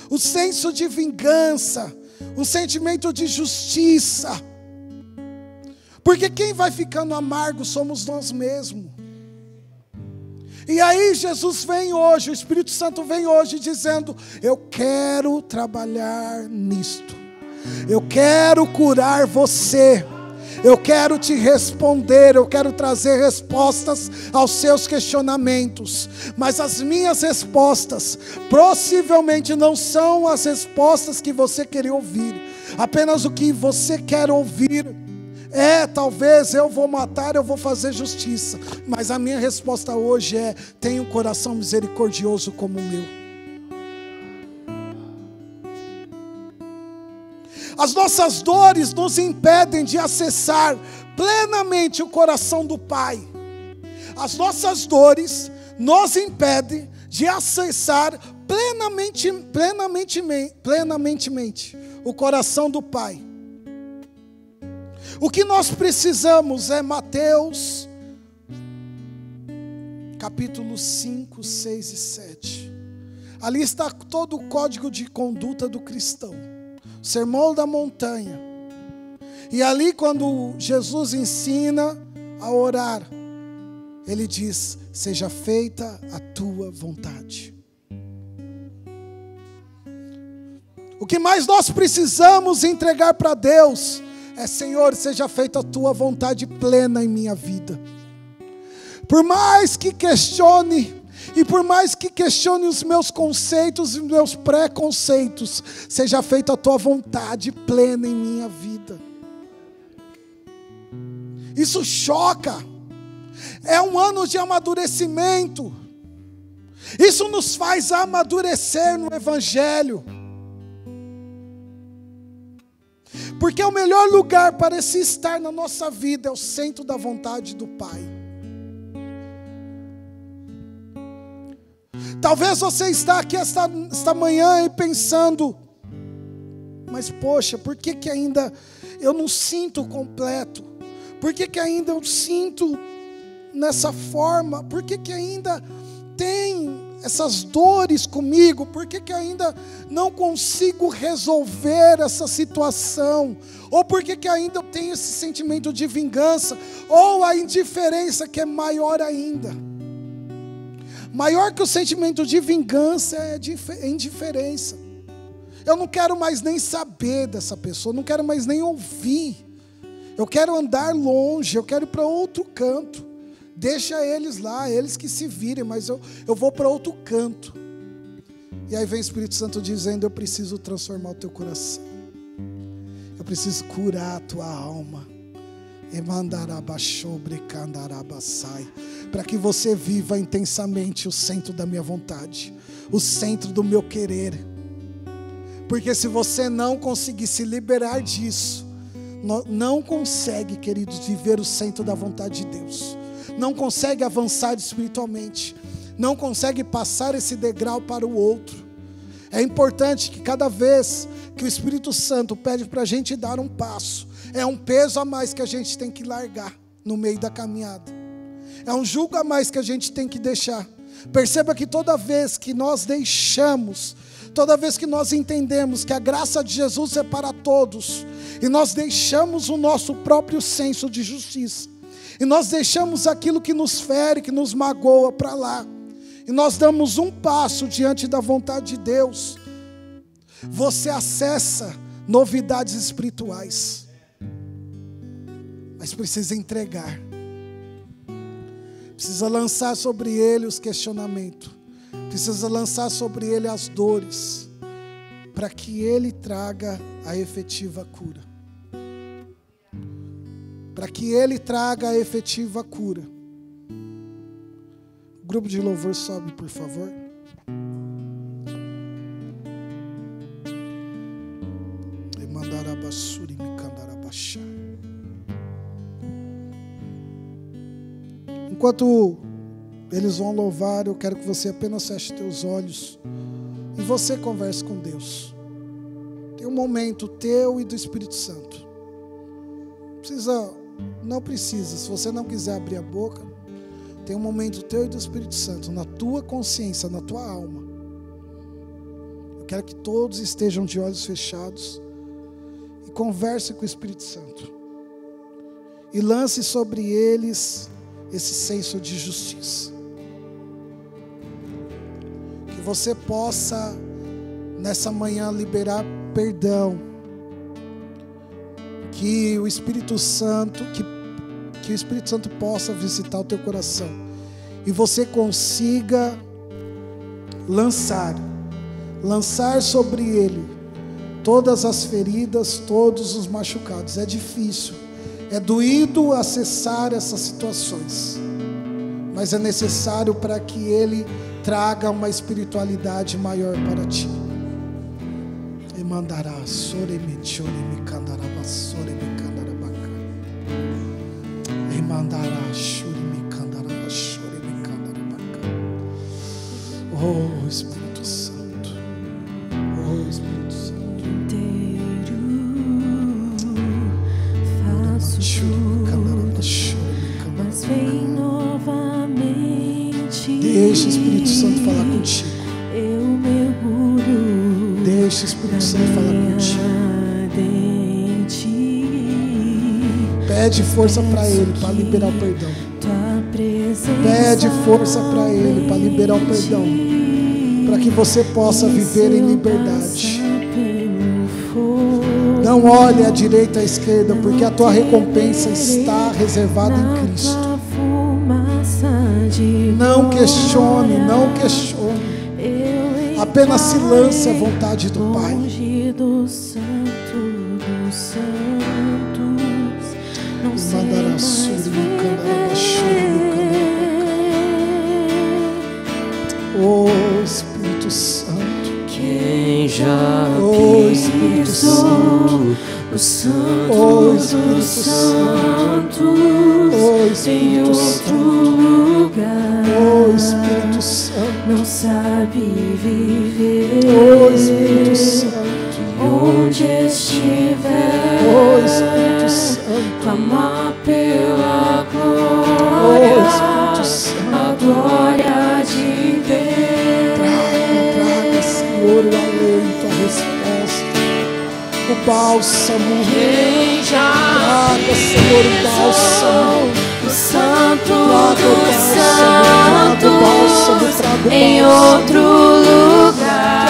O senso de vingança, o sentimento de justiça. Porque quem vai ficando amargo somos nós mesmos. E aí Jesus vem hoje, o Espírito Santo vem hoje dizendo: eu quero trabalhar nisto. Eu quero curar você. Eu quero te responder, eu quero trazer respostas aos seus questionamentos. Mas as minhas respostas possivelmente não são as respostas que você queria ouvir. Apenas o que você quer ouvir talvez eu vou matar, eu vou fazer justiça. Mas a minha resposta hoje é: tenha um coração misericordioso como o meu. As nossas dores nos impedem de acessar plenamente o coração do Pai. As nossas dores nos impedem de acessar plenamente o coração do Pai. O que nós precisamos é Mateus, capítulo 5, 6 e 7. Ali está todo o código de conduta do cristão. Sermão da montanha. E ali, quando Jesus ensina a orar, ele diz: seja feita a tua vontade. O que mais nós precisamos entregar para Deus é: Senhor, seja feita a tua vontade plena em minha vida. Por mais que questione, e por mais que questione os meus conceitos e os meus preconceitos, seja feita a tua vontade plena em minha vida. Isso choca. É um ano de amadurecimento. Isso nos faz amadurecer no Evangelho. Porque o melhor lugar para se estar na nossa vida é o centro da vontade do Pai. Talvez você está aqui esta manhã e pensando: mas poxa, por que ainda eu não sinto completo? Por que ainda eu sinto nessa forma? Por que ainda tem essas dores comigo? Por que ainda não consigo resolver essa situação? Ou por que ainda eu tenho esse sentimento de vingança? Ou a indiferença, que é maior ainda? Maior que o sentimento de vingança é a indiferença. Eu não quero mais nem saber dessa pessoa, não quero mais nem ouvir. Eu quero andar longe, eu quero ir para outro canto. Deixa eles lá, eles que se virem, mas eu vou para outro canto. E aí vem o Espírito Santo dizendo: eu preciso transformar o teu coração. Eu preciso curar a tua alma. Para que você viva intensamente o centro da minha vontade, o centro do meu querer. Porque se você não conseguir se liberar disso, não consegue, queridos, viver o centro da vontade de Deus. Não consegue avançar espiritualmente. Não consegue passar esse degrau para o outro. É importante que cada vez que o Espírito Santo pede para a gente dar um passo, é um peso a mais que a gente tem que largar no meio da caminhada. É um jugo a mais que a gente tem que deixar. Perceba que toda vez que nós deixamos, toda vez que nós entendemos que a graça de Jesus é para todos, e nós deixamos o nosso próprio senso de justiça, e nós deixamos aquilo que nos fere, que nos magoa para lá, e nós damos um passo diante da vontade de Deus, você acessa novidades espirituais. Mas precisa entregar. Precisa lançar sobre ele os questionamentos. Precisa lançar sobre ele as dores. Para que ele traga a efetiva cura. para que Ele traga a efetiva cura. O grupo de louvor sobe, por favor. Enquanto eles vão louvar, eu quero que você apenas feche teus olhos e você converse com Deus. Tem um momento teu e do Espírito Santo. Não precisa, se você não quiser abrir a boca, tem um momento teu e do Espírito Santo, na tua consciência, na tua alma. Eu quero que todos estejam de olhos fechados e converse com o Espírito Santo. E lance sobre eles esse senso de justiça. Que você possa, nessa manhã, liberar perdão. Que o Espírito Santo, que o Espírito Santo possa visitar o teu coração. E você consiga lançar sobre ele todas as feridas, todos os machucados. É difícil, é doído acessar essas situações, mas é necessário para que ele traga uma espiritualidade maior para ti. E mandará soreme chore me candará basore me candará baca. E mandará chore me candará basore me candará baca. Oh Espírito Santo, oh Espírito Santo, inteiro faço tudo, mas vem novamente. Deixa o Espírito Santo falar contigo. Eu mergulho. Deixa o Espírito Santo falar contigo. Pede força para Ele, para liberar o perdão. Pede força para Ele, para liberar o perdão. Para que você possa viver em liberdade. Não olhe à direita e à esquerda, porque a tua recompensa está reservada em Cristo. Não questione, não questione. Apenas se lance à vontade do Pai. Oh Espírito Santo, quem já Espírito Santo, o Santo Espírito dos Santos em Espírito outro Santo, lugar, Espírito Santo, não sabe viver, Espírito Santo, onde estiver, Espírito Santo, clamar pela Espírito glória, Santo, a glória de Deus. Traga, Senhor, o alento, a resposta, o bálsamo. Traga, Senhor, o bálsamo. O Santo dos Santos em outro lugar,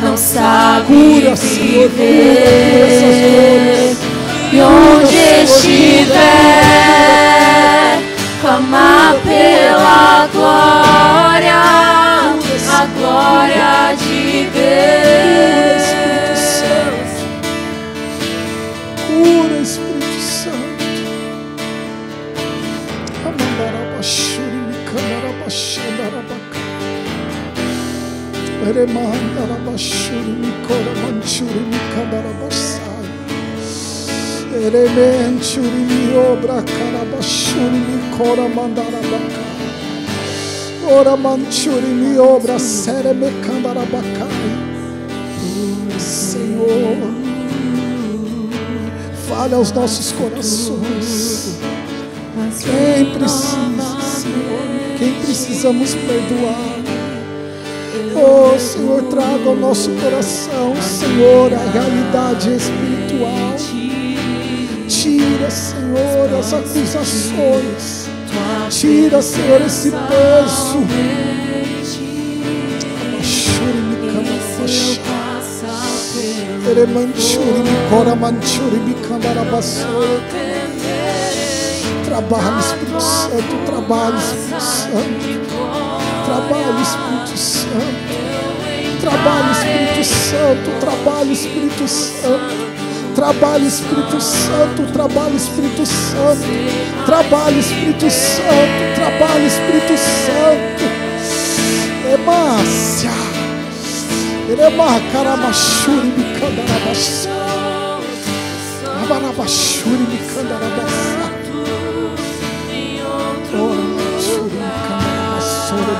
não sabe cura, Senhor, viver, e onde estiver, clamar pela glória, a glória de Deus. Cura, Espírito Santo. Senhor, fale aos nossos corações. Quem precisa, Senhor, quem precisamos perdoar. Oh, Senhor, traga ao nosso coração, Senhor, a realidade espiritual. Tira, Senhor, as acusações. Tira, Senhor, esse peso. Trabalha, Espírito Santo, trabalha, Espírito Santo. Trabalha, Espírito Santo. Trabalha, Espírito Santo. Trabalha, Espírito Santo. Trabalha, Espírito Santo, trabalha, Espírito Santo, trabalha, Espírito Santo, trabalha, Espírito Santo. Emácia, Eremarcaramachuri, Micandarabassa, Abarabachuri, Micandarabassa, Oramachuri, Micandarabassa,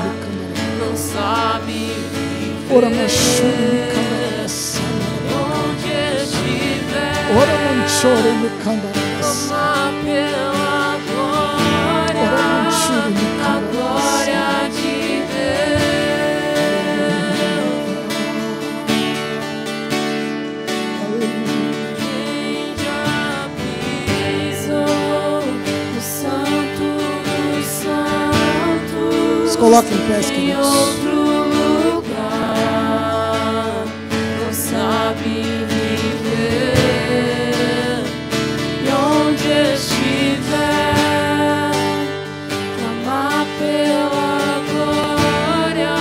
não sabe Ora Machuri, Micandarabassa, Ora Manchore, Micandarabassa, clamar pela glória, Ora Manchuri, a Micandarabassa. glória de Quem já pisou no santo dos santos, Se coloque em pé, em queridos. outro lugar, não sabe viver. E onde estiver, clamar pela glória,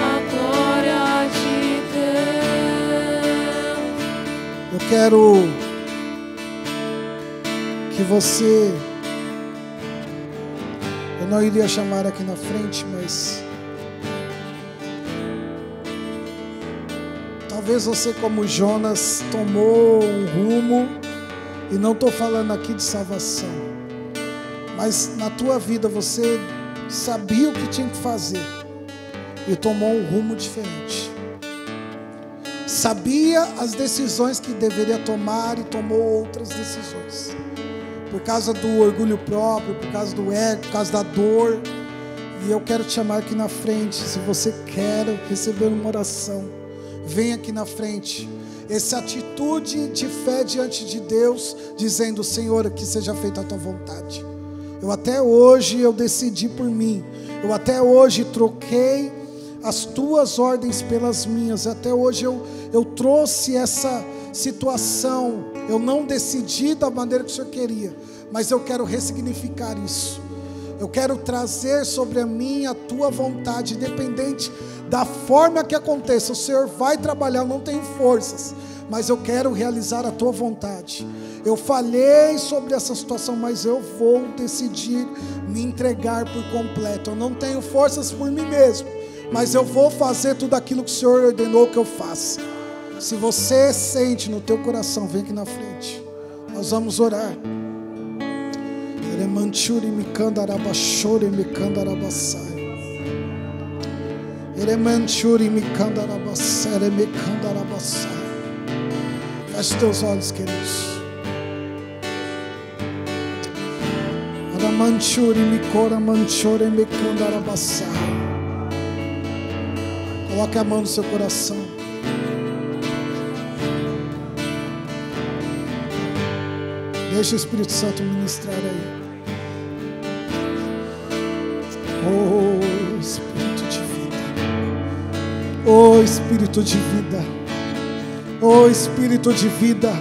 a glória de Deus. Eu quero que você, eu não iria chamar aqui na frente, mas talvez você, como Jonas, tomou um rumo, e não estou falando aqui de salvação, mas na tua vida você sabia o que tinha que fazer e tomou um rumo diferente. Sabia as decisões que deveria tomar e tomou outras decisões. Por causa do orgulho próprio, por causa do ego, por causa da dor. E eu quero te chamar aqui na frente. Se você quer receber uma oração, vem aqui na frente. Essa atitude de fé diante de Deus, dizendo: Senhor, que seja feita a tua vontade. Até hoje eu decidi por mim. Eu até hoje troquei as tuas ordens pelas minhas. Até hoje eu trouxe essa situação. Eu não decidi da maneira que o Senhor queria, mas eu quero ressignificar isso. Eu quero trazer sobre a mim a tua vontade, independente da forma que aconteça. O Senhor vai trabalhar, eu não tenho forças, mas eu quero realizar a tua vontade. Eu falhei sobre essa situação, mas eu vou decidir me entregar por completo. Eu não tenho forças por mim mesmo, mas eu vou fazer tudo aquilo que o Senhor ordenou que eu faça. Se você sente no teu coração, vem aqui na frente. Nós vamos orar. Eremanchuri mikandarabashore mikandarabassai. Eremanchuri mikandarabassere mikandarabassai. Feche teus olhos, queridos. Aramanchuri mikora manchore mikandarabassai. Coloque a mão no seu coração. Deixa o Espírito Santo ministrar aí. Oh, Espírito de vida. Oh, Espírito de vida. Oh, Espírito de vida.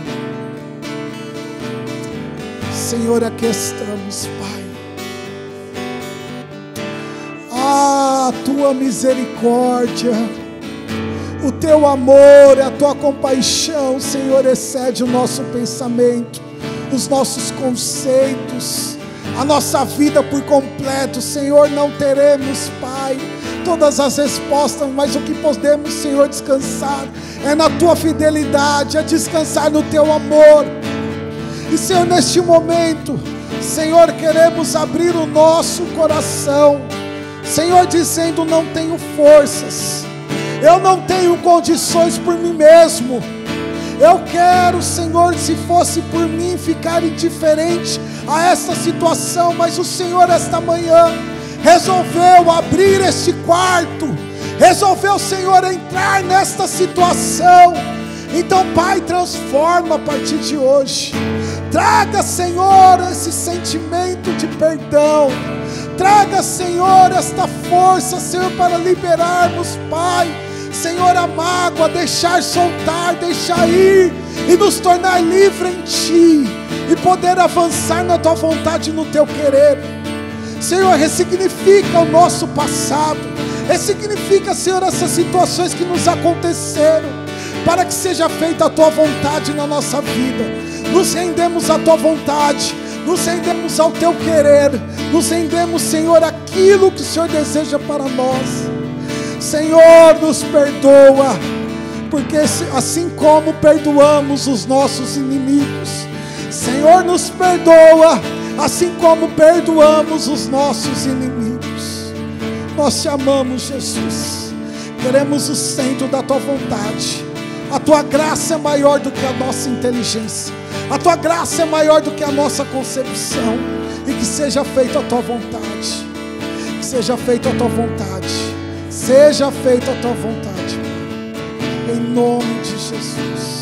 Senhor, aqui estamos, Pai. A tua misericórdia, o teu amor, a tua compaixão, Senhor, excede o nosso pensamento, os nossos conceitos, a nossa vida por completo. Senhor, não teremos, Pai, todas as respostas, mas o que podemos, Senhor, descansar é na tua fidelidade, é descansar no teu amor. E, Senhor, neste momento, Senhor, queremos abrir o nosso coração, Senhor, dizendo: não tenho forças, eu não tenho condições por mim mesmo. Eu quero, Senhor, se fosse por mim, ficar indiferente a esta situação, mas o Senhor esta manhã resolveu abrir este quarto, resolveu, Senhor, entrar nesta situação. Então, Pai, transforma a partir de hoje. Traga, Senhor, esse sentimento de perdão. Traga, Senhor, esta força, Senhor, para liberarmos, Pai, Senhor, a mágoa, deixar soltar, deixar ir e nos tornar livre em Ti e poder avançar na Tua vontade e no Teu querer. Senhor, ressignifica o nosso passado, ressignifica, Senhor, essas situações que nos aconteceram. para que seja feita a tua vontade na nossa vida. Nos rendemos à tua vontade, nos rendemos ao teu querer, nos rendemos, Senhor, aquilo que o Senhor deseja para nós. Senhor, nos perdoa, porque assim como perdoamos os nossos inimigos, Senhor, nos perdoa, assim como perdoamos os nossos inimigos. Nós te amamos, Jesus, queremos o centro da tua vontade. A tua graça é maior do que a nossa inteligência, a tua graça é maior do que a nossa concepção. E que seja feita a tua vontade, que seja feita a tua vontade, seja feita a tua vontade, em nome de Jesus.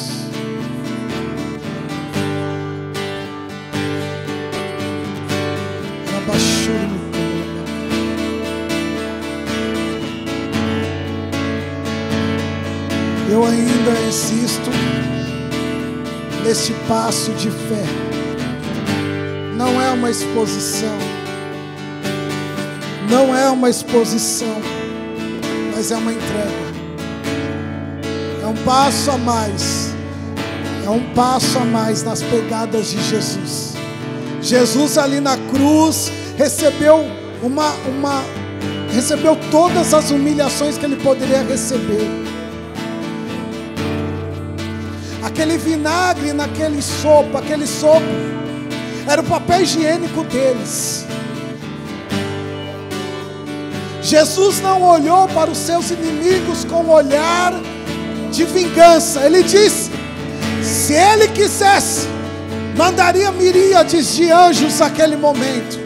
Eu ainda insisto neste passo de fé. Não é uma exposição, não é uma exposição, mas é uma entrega. É um passo a mais, é um passo a mais nas pegadas de Jesus. Jesus ali na cruz recebeu recebeu todas as humilhações que ele poderia receber. Aquele vinagre naquele sopo, aquele sopo era o papel higiênico deles. Jesus não olhou para os seus inimigos com um olhar de vingança. Ele disse: se ele quisesse, mandaria miríades de anjos naquele momento.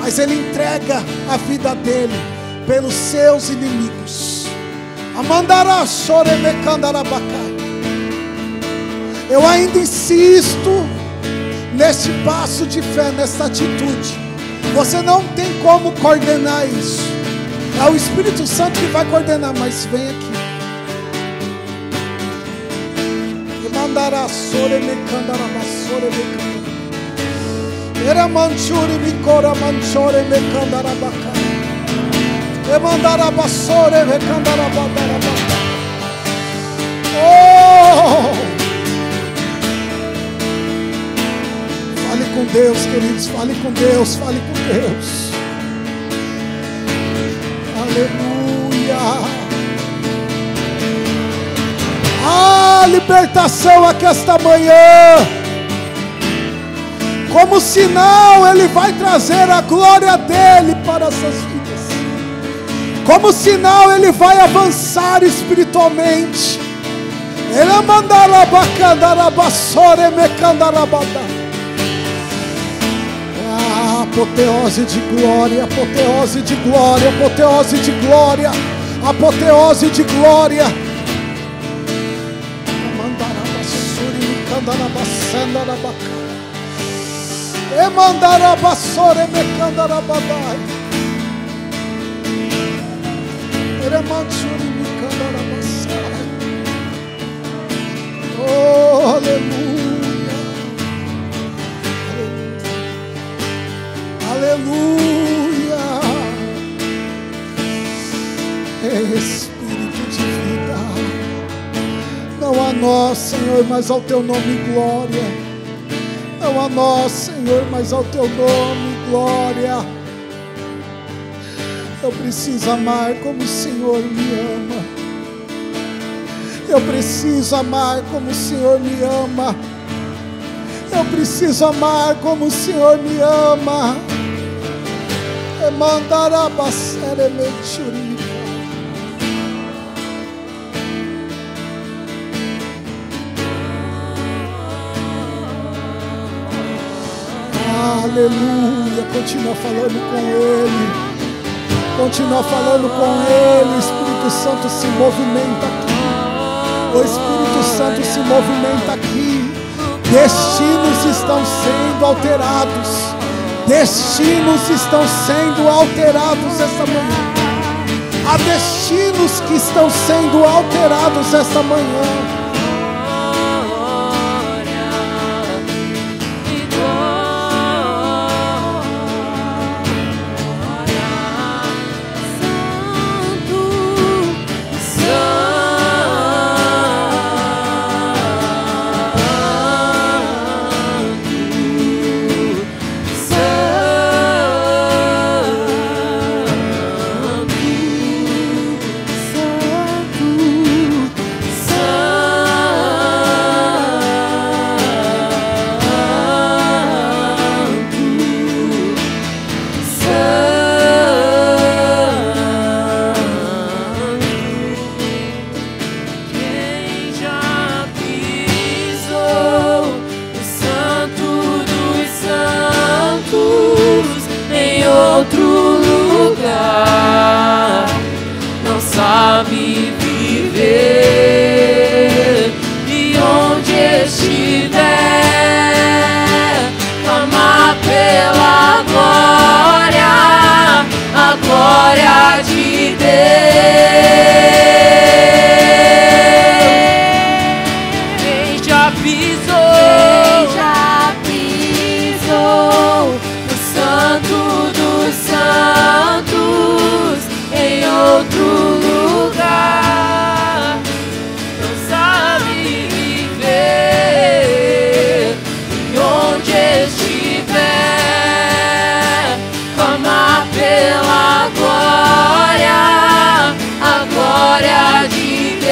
Mas ele entrega a vida dele pelos seus inimigos. Amandará choremecandarabacai. Eu ainda insisto neste passo de fé, nesta atitude. Você não tem como coordenar isso. É o Espírito Santo que vai coordenar, mas vem aqui. Mandará sore me candará basore me candará. Era manchuri me cora manchore me candará bacá. E mandará basore me candará badará bacá. Oh! Fale com Deus, queridos, fale com Deus, fale com Deus. Aleluia. A libertação aqui esta manhã. Como sinal, Ele vai trazer a glória dEle para essas vidas. Como sinal, Ele vai avançar espiritualmente. Ele mandará bacandarabasore mecandarabadá. Apoteose de glória, apoteose de glória, apoteose de glória, apoteose de glória. E mandará basore me candarabadai. Ele manchuri me candarabasai. Oh, aleluia. Aleluia. Espírito de vida, não a nós, Senhor, mas ao teu nome glória. Não a nós, Senhor, mas ao teu nome glória. Eu preciso amar como o Senhor me ama. Eu preciso amar como o Senhor me ama. Eu preciso amar como o Senhor me ama. Mandará basere mechuri. Aleluia. Continua falando com Ele. Continua falando com Ele. O Espírito Santo se movimenta aqui. O Espírito Santo se movimenta aqui. Destinos estão sendo alterados. Destinos estão sendo alterados esta manhã. Há destinos que estão sendo alterados esta manhã. não sabe viver. E onde estiver, clamar pela glória, a glória de Deus. Quem já pisou no Santo dos Santos, em outro lugar, não sabe viver. E onde estiver, clamar pela glória, a glória de Deus.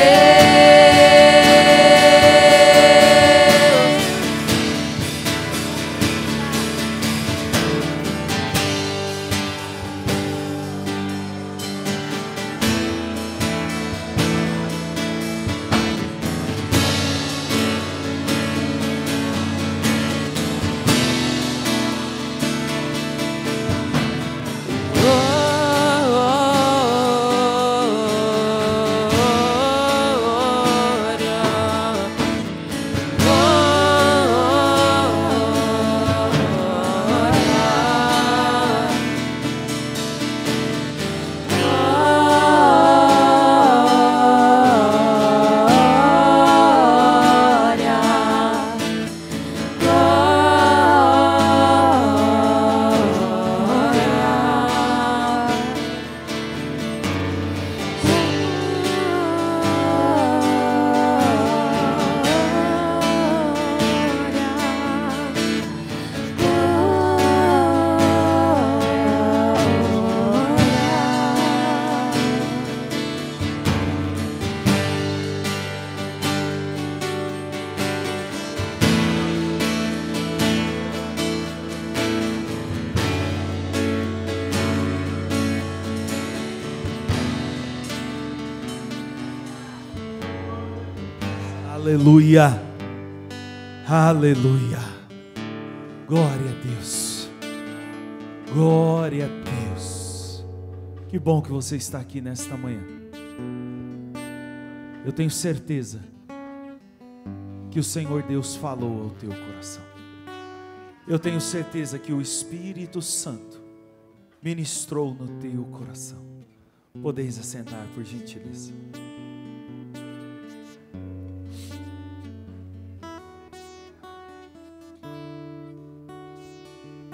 Aleluia, aleluia, glória a Deus, glória a Deus. Que bom que você está aqui nesta manhã. Eu tenho certeza que o Senhor Deus falou ao teu coração. Eu tenho certeza que o Espírito Santo ministrou no teu coração. Podeis assentar, por gentileza.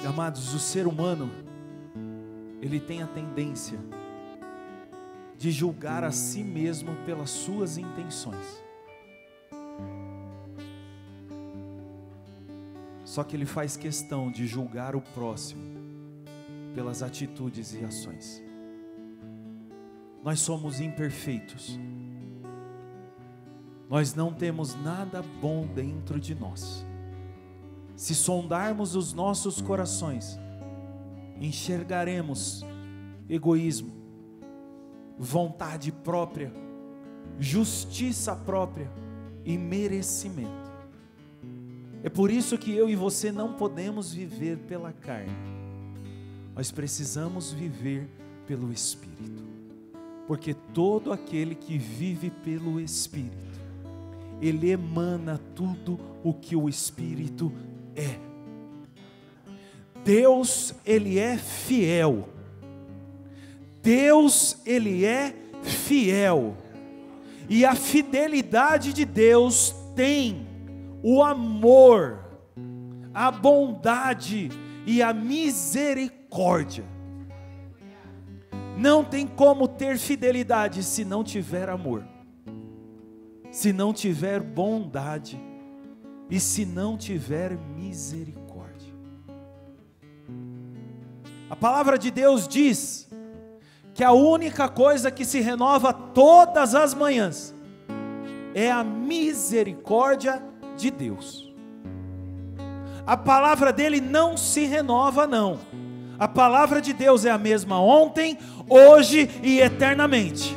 Amados, o ser humano, ele tem a tendência de julgar a si mesmo pelas suas intenções. Só que ele faz questão de julgar o próximo pelas atitudes e ações. Nós somos imperfeitos. Nós não temos nada bom dentro de nós. Se sondarmos os nossos corações, enxergaremos egoísmo, vontade própria, justiça própria e merecimento. É por isso que eu e você não podemos viver pela carne. Nós precisamos viver pelo Espírito. Porque todo aquele que vive pelo Espírito, ele emana tudo o que o Espírito é. Deus, ele é fiel. Deus, ele é fiel. E a fidelidade de Deus tem o amor, a bondade e a misericórdia. Não tem como ter fidelidade se não tiver amor, se não tiver bondade e se não tiver misericórdia. A palavra de Deus diz que a única coisa que se renova todas as manhãs é a misericórdia de Deus. A palavra dele não se renova, não. A palavra de Deus é a mesma ontem, hoje e eternamente.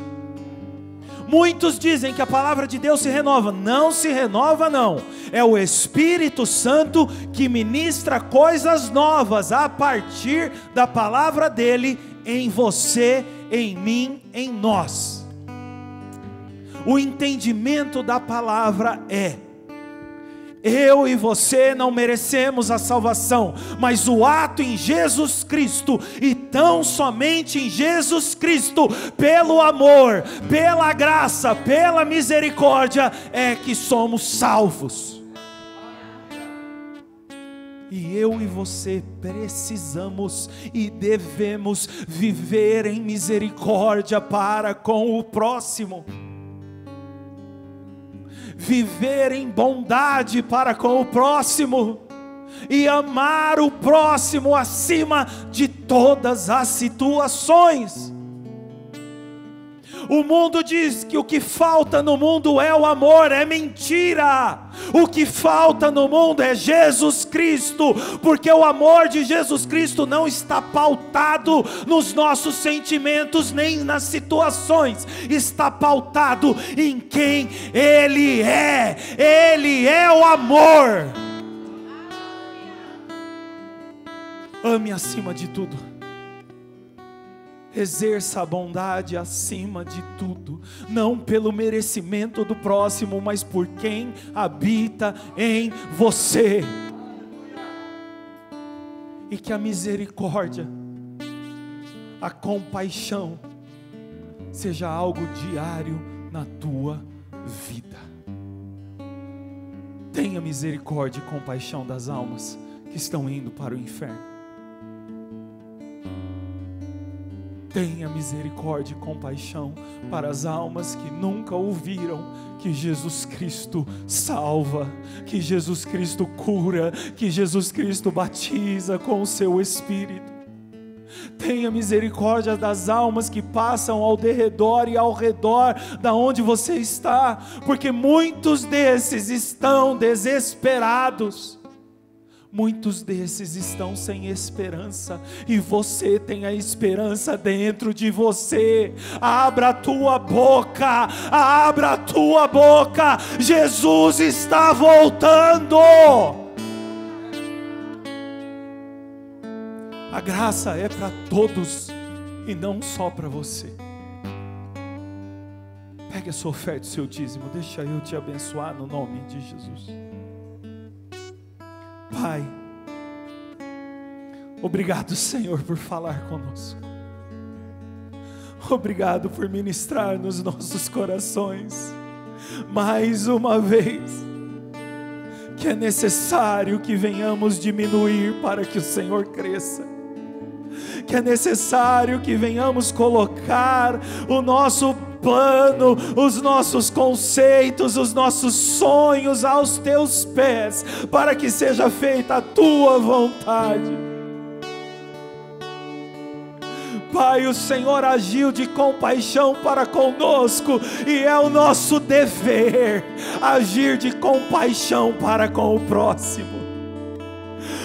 Muitos dizem que a palavra de Deus se renova. Não se renova, não. É o Espírito Santo que ministra coisas novas a partir da palavra dele em você, em mim, em nós. O entendimento da palavra é: eu e você não merecemos a salvação, mas o ato em Jesus Cristo, e tão somente em Jesus Cristo, pelo amor, pela graça, pela misericórdia, é que somos salvos. E eu e você precisamos e devemos viver em misericórdia para com o próximo, viver em bondade para com o próximo, e amar o próximo acima de todas as situações. O mundo diz que o que falta no mundo é o amor, é mentira. O que falta no mundo é Jesus Cristo, porque o amor de Jesus Cristo não está pautado nos nossos sentimentos, nem nas situações, está pautado em quem Ele é o amor. Ame acima de tudo. Exerça a bondade acima de tudo, não pelo merecimento do próximo, mas por quem habita em você. E que a misericórdia, a compaixão, seja algo diário na tua vida. Tenha misericórdia e compaixão das almas que estão indo para o inferno. Tenha misericórdia e compaixão para as almas que nunca ouviram que Jesus Cristo salva, que Jesus Cristo cura, que Jesus Cristo batiza com o seu Espírito. Tenha misericórdia das almas que passam ao derredor e ao redor da onde você está, porque muitos desses estão desesperados. Muitos desses estão sem esperança, e você tem a esperança dentro de você. Abra a tua boca, abra a tua boca. Jesus está voltando. A graça é para todos e não só para você. Pegue a sua oferta e o seu dízimo, deixa eu te abençoar no nome de Jesus. Pai, obrigado, Senhor, por falar conosco. Obrigado por ministrar nos nossos corações mais uma vez que é necessário que venhamos diminuir para que o Senhor cresça, que é necessário que venhamos colocar o nosso plano, os nossos conceitos, os nossos sonhos aos teus pés, para que seja feita a tua vontade. Pai, o Senhor agiu de compaixão para conosco, e é o nosso dever agir de compaixão para com o próximo.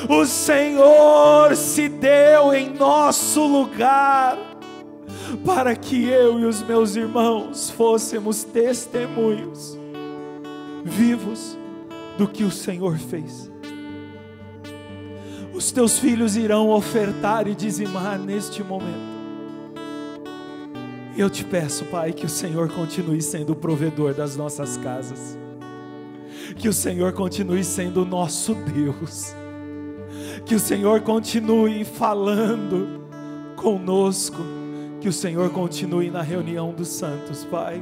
O Senhor se deu em nosso lugar, para que eu e os meus irmãos fôssemos testemunhos vivos do que o Senhor fez. Os teus filhos irão ofertar e dizimar neste momento. Eu te peço, Pai, que o Senhor continue sendo o provedor das nossas casas, que o Senhor continue sendo o nosso Deus, que o Senhor continue falando conosco, que o Senhor continue na reunião dos santos, Pai,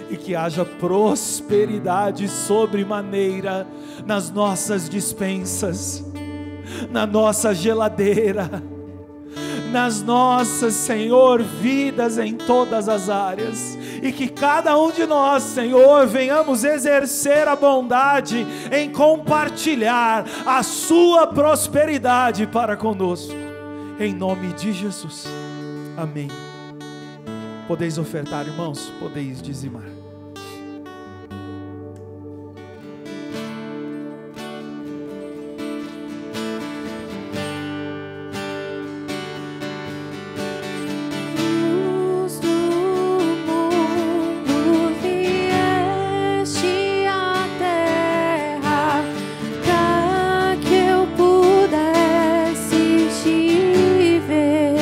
e que haja prosperidade sobremaneira nas nossas despensas, na nossa geladeira, nas nossas, Senhor, vidas em todas as áreas, e que cada um de nós, Senhor, venhamos exercer a bondade em compartilhar a sua prosperidade para conosco, em nome de Jesus, amém. Podeis ofertar, irmãos, podeis dizimar. Te ver.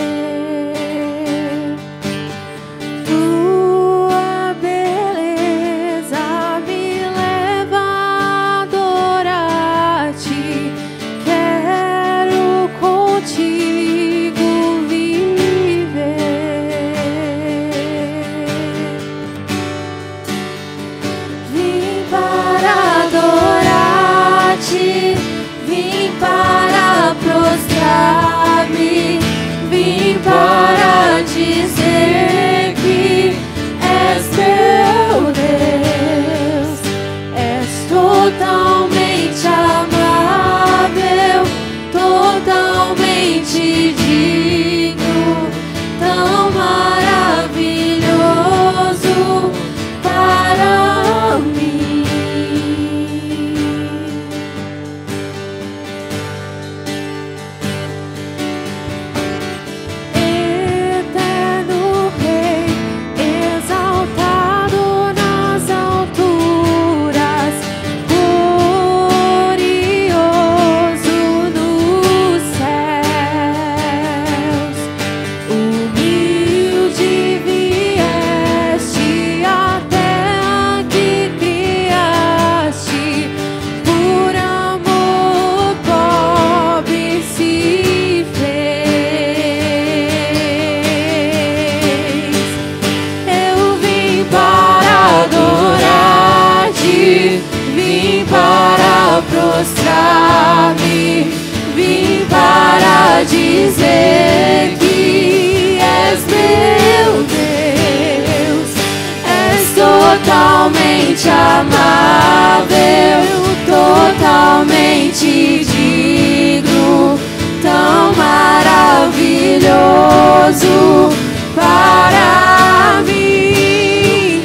totalmente amável, totalmente digno, tão maravilhoso para mim.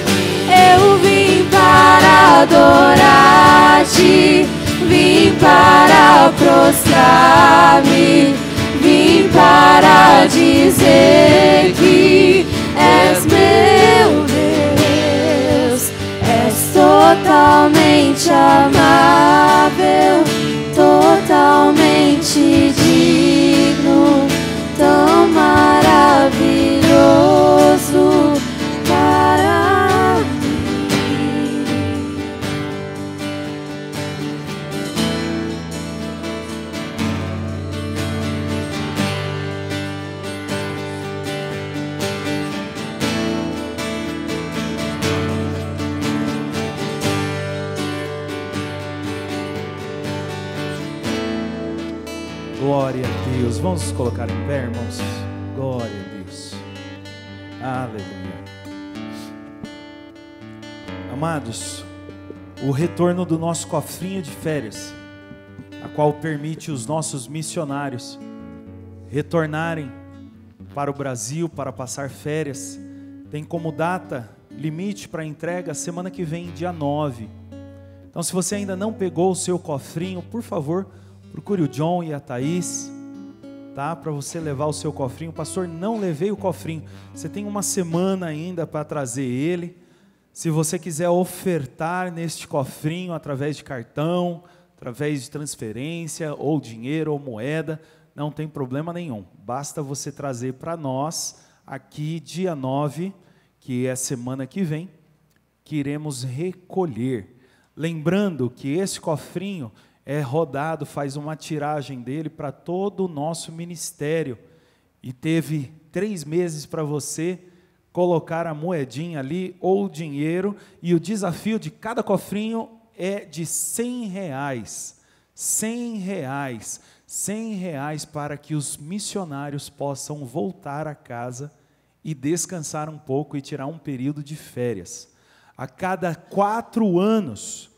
Eu vim para adorar-te, vim para prostrar-me, vim para dizer que és meu Deus, és totalmente amável, totalmente digno, tão maravilhoso para mim. Glória a Deus. Vamos nos colocar em pé, irmãos. Glória a Deus. Aleluia. Amados, o retorno do nosso cofrinho de férias, a qual permite os nossos missionários retornarem para o Brasil para passar férias, tem como data limite para entrega semana que vem, dia 9. Então, se você ainda não pegou o seu cofrinho, por favor, procure o John e a Thaís, tá? Para você levar o seu cofrinho. Pastor, não levei o cofrinho. Você tem uma semana ainda para trazer ele. Se você quiser ofertar neste cofrinho através de cartão, através de transferência, ou dinheiro, ou moeda, não tem problema nenhum. Basta você trazer para nós, aqui dia 9, que é semana que vem, que iremos recolher. Lembrando que esse cofrinho é rodado, faz uma tiragem dele para todo o nosso ministério. E teve 3 meses para você colocar a moedinha ali, ou o dinheiro, e o desafio de cada cofrinho é de R$100. R$100 para que os missionários possam voltar a casa e descansar um pouco e tirar um período de férias. A cada 4 anos,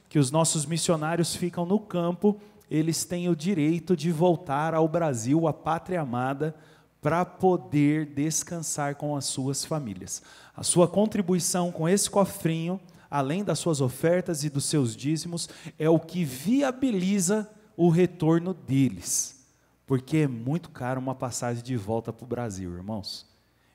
que os nossos missionários ficam no campo, eles têm o direito de voltar ao Brasil, a pátria amada, para poder descansar com as suas famílias. A sua contribuição com esse cofrinho, além das suas ofertas e dos seus dízimos, é o que viabiliza o retorno deles, porque é muito caro uma passagem de volta para o Brasil, irmãos.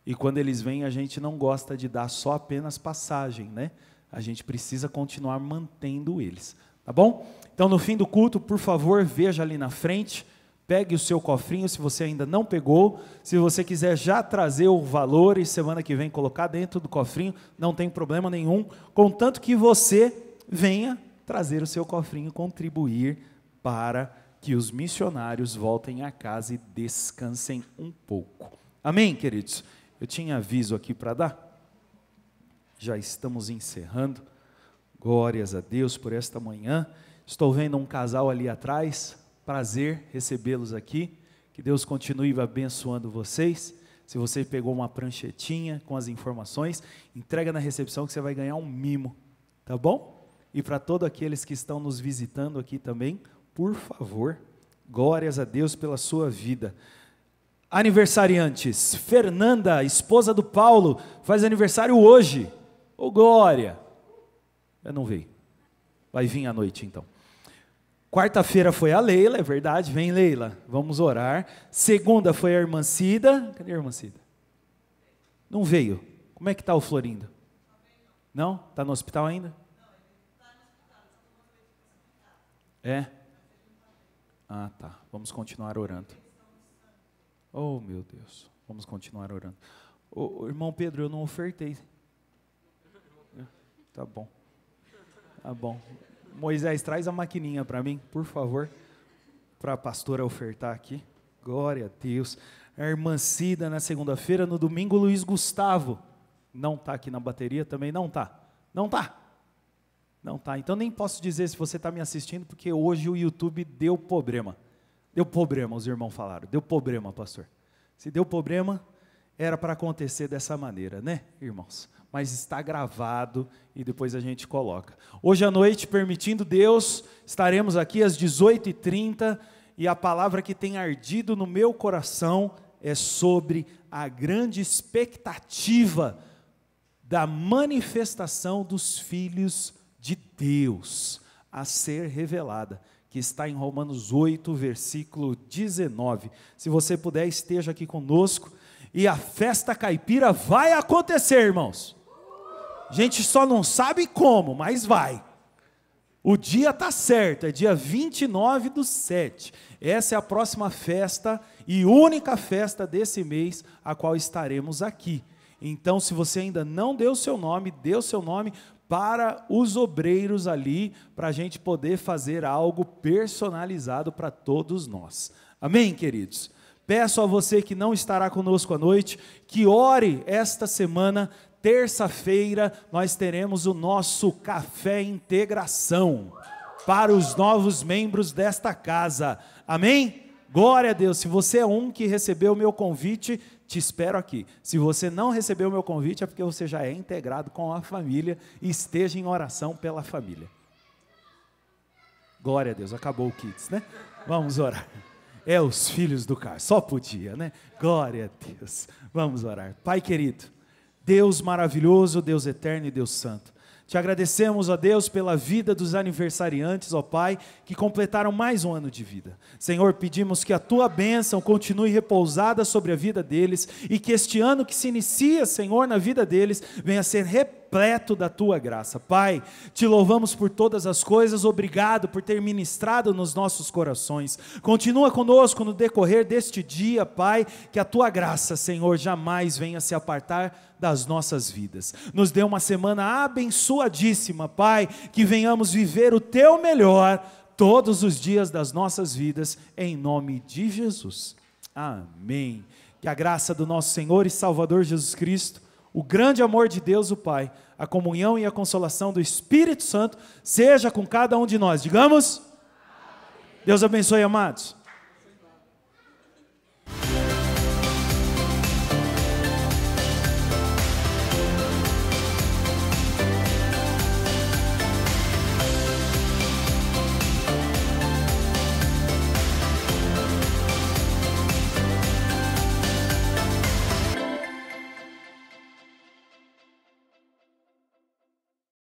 E quando eles vêm, a gente não gosta de dar só apenas passagem, né? A gente precisa continuar mantendo eles, tá bom? Então, no fim do culto, por favor, veja ali na frente, pegue o seu cofrinho, se você ainda não pegou. Se você quiser já trazer o valor e semana que vem colocar dentro do cofrinho, não tem problema nenhum, contanto que você venha trazer o seu cofrinho, contribuir para que os missionários voltem a casa e descansem um pouco. Amém, queridos? Eu tinha aviso aqui para dar. Já estamos encerrando. Glórias a Deus por esta manhã. Estou vendo um casal ali atrás. Prazer recebê-los aqui. Que Deus continue abençoando vocês. Se você pegou uma pranchetinha com as informações, entrega na recepção que você vai ganhar um mimo, tá bom? E para todos aqueles que estão nos visitando aqui também, por favor, glórias a Deus pela sua vida. Aniversariantes, Fernanda, esposa do Paulo, faz aniversário hoje. Ô glória! Eu não vi. Vai vir à noite então. Quarta-feira foi a Leila, é verdade, vem Leila, vamos orar. Segunda foi a irmã Cida. Cadê a irmã Cida? Não veio. Como é que está o Florindo? Não? Está no hospital ainda? É? Ah, tá. Vamos continuar orando. Oh, meu Deus. Vamos continuar orando. Ô, irmão Pedro, eu não ofertei. Tá bom. Tá bom. Moisés, traz a maquininha para mim, por favor, para a pastora ofertar aqui. Glória a Deus. A irmã Cida na segunda-feira, no domingo Luiz Gustavo. Não está aqui na bateria, também não está. Não está. Não está. Então nem posso dizer se você está me assistindo, porque hoje o YouTube deu problema. Deu problema, os irmãos falaram. Deu problema, pastor. Se deu problema, era para acontecer dessa maneira, né, irmãos? Mas está gravado e depois a gente coloca. Hoje à noite, permitindo Deus, estaremos aqui às 18h30 e a palavra que tem ardido no meu coração é sobre a grande expectativa da manifestação dos filhos de Deus a ser revelada, que está em Romanos 8, versículo 19. Se você puder, esteja aqui conosco. E a festa caipira vai acontecer, irmãos. A gente só não sabe como, mas vai. O dia está certo, é dia 29/7. Essa é a próxima festa e única festa desse mês, a qual estaremos aqui. Então, se você ainda não deu seu nome, dê o seu nome para os obreiros ali, para a gente poder fazer algo personalizado para todos nós. Amém, queridos? Peço a você que não estará conosco à noite, que ore esta semana. Terça-feira nós teremos o nosso café integração para os novos membros desta casa. Amém? Glória a Deus. Se você é um que recebeu o meu convite, te espero aqui. Se você não recebeu o meu convite, é porque você já é integrado com a família e esteja em oração pela família. Glória a Deus. Acabou o Kids, né? Vamos orar. É os filhos do Carlos, só podia, né? Glória a Deus. Vamos orar. Pai querido, Deus maravilhoso, Deus eterno e Deus santo, te agradecemos, ó Deus, pela vida dos aniversariantes, ó Pai, que completaram mais um ano de vida. Senhor, pedimos que a Tua bênção continue repousada sobre a vida deles e que este ano que se inicia, Senhor, na vida deles, venha a ser repleto da Tua graça. Pai, te louvamos por todas as coisas, obrigado por ter ministrado nos nossos corações. Continua conosco no decorrer deste dia, Pai, que a Tua graça, Senhor, jamais venha se apartar das nossas vidas. Nos dê uma semana abençoadíssima, Pai, que venhamos viver o Teu melhor todos os dias das nossas vidas, em nome de Jesus. Amém. Que a graça do nosso Senhor e Salvador Jesus Cristo, o grande amor de Deus o Pai, a comunhão e a consolação do Espírito Santo, seja com cada um de nós. Digamos? Deus abençoe, amados.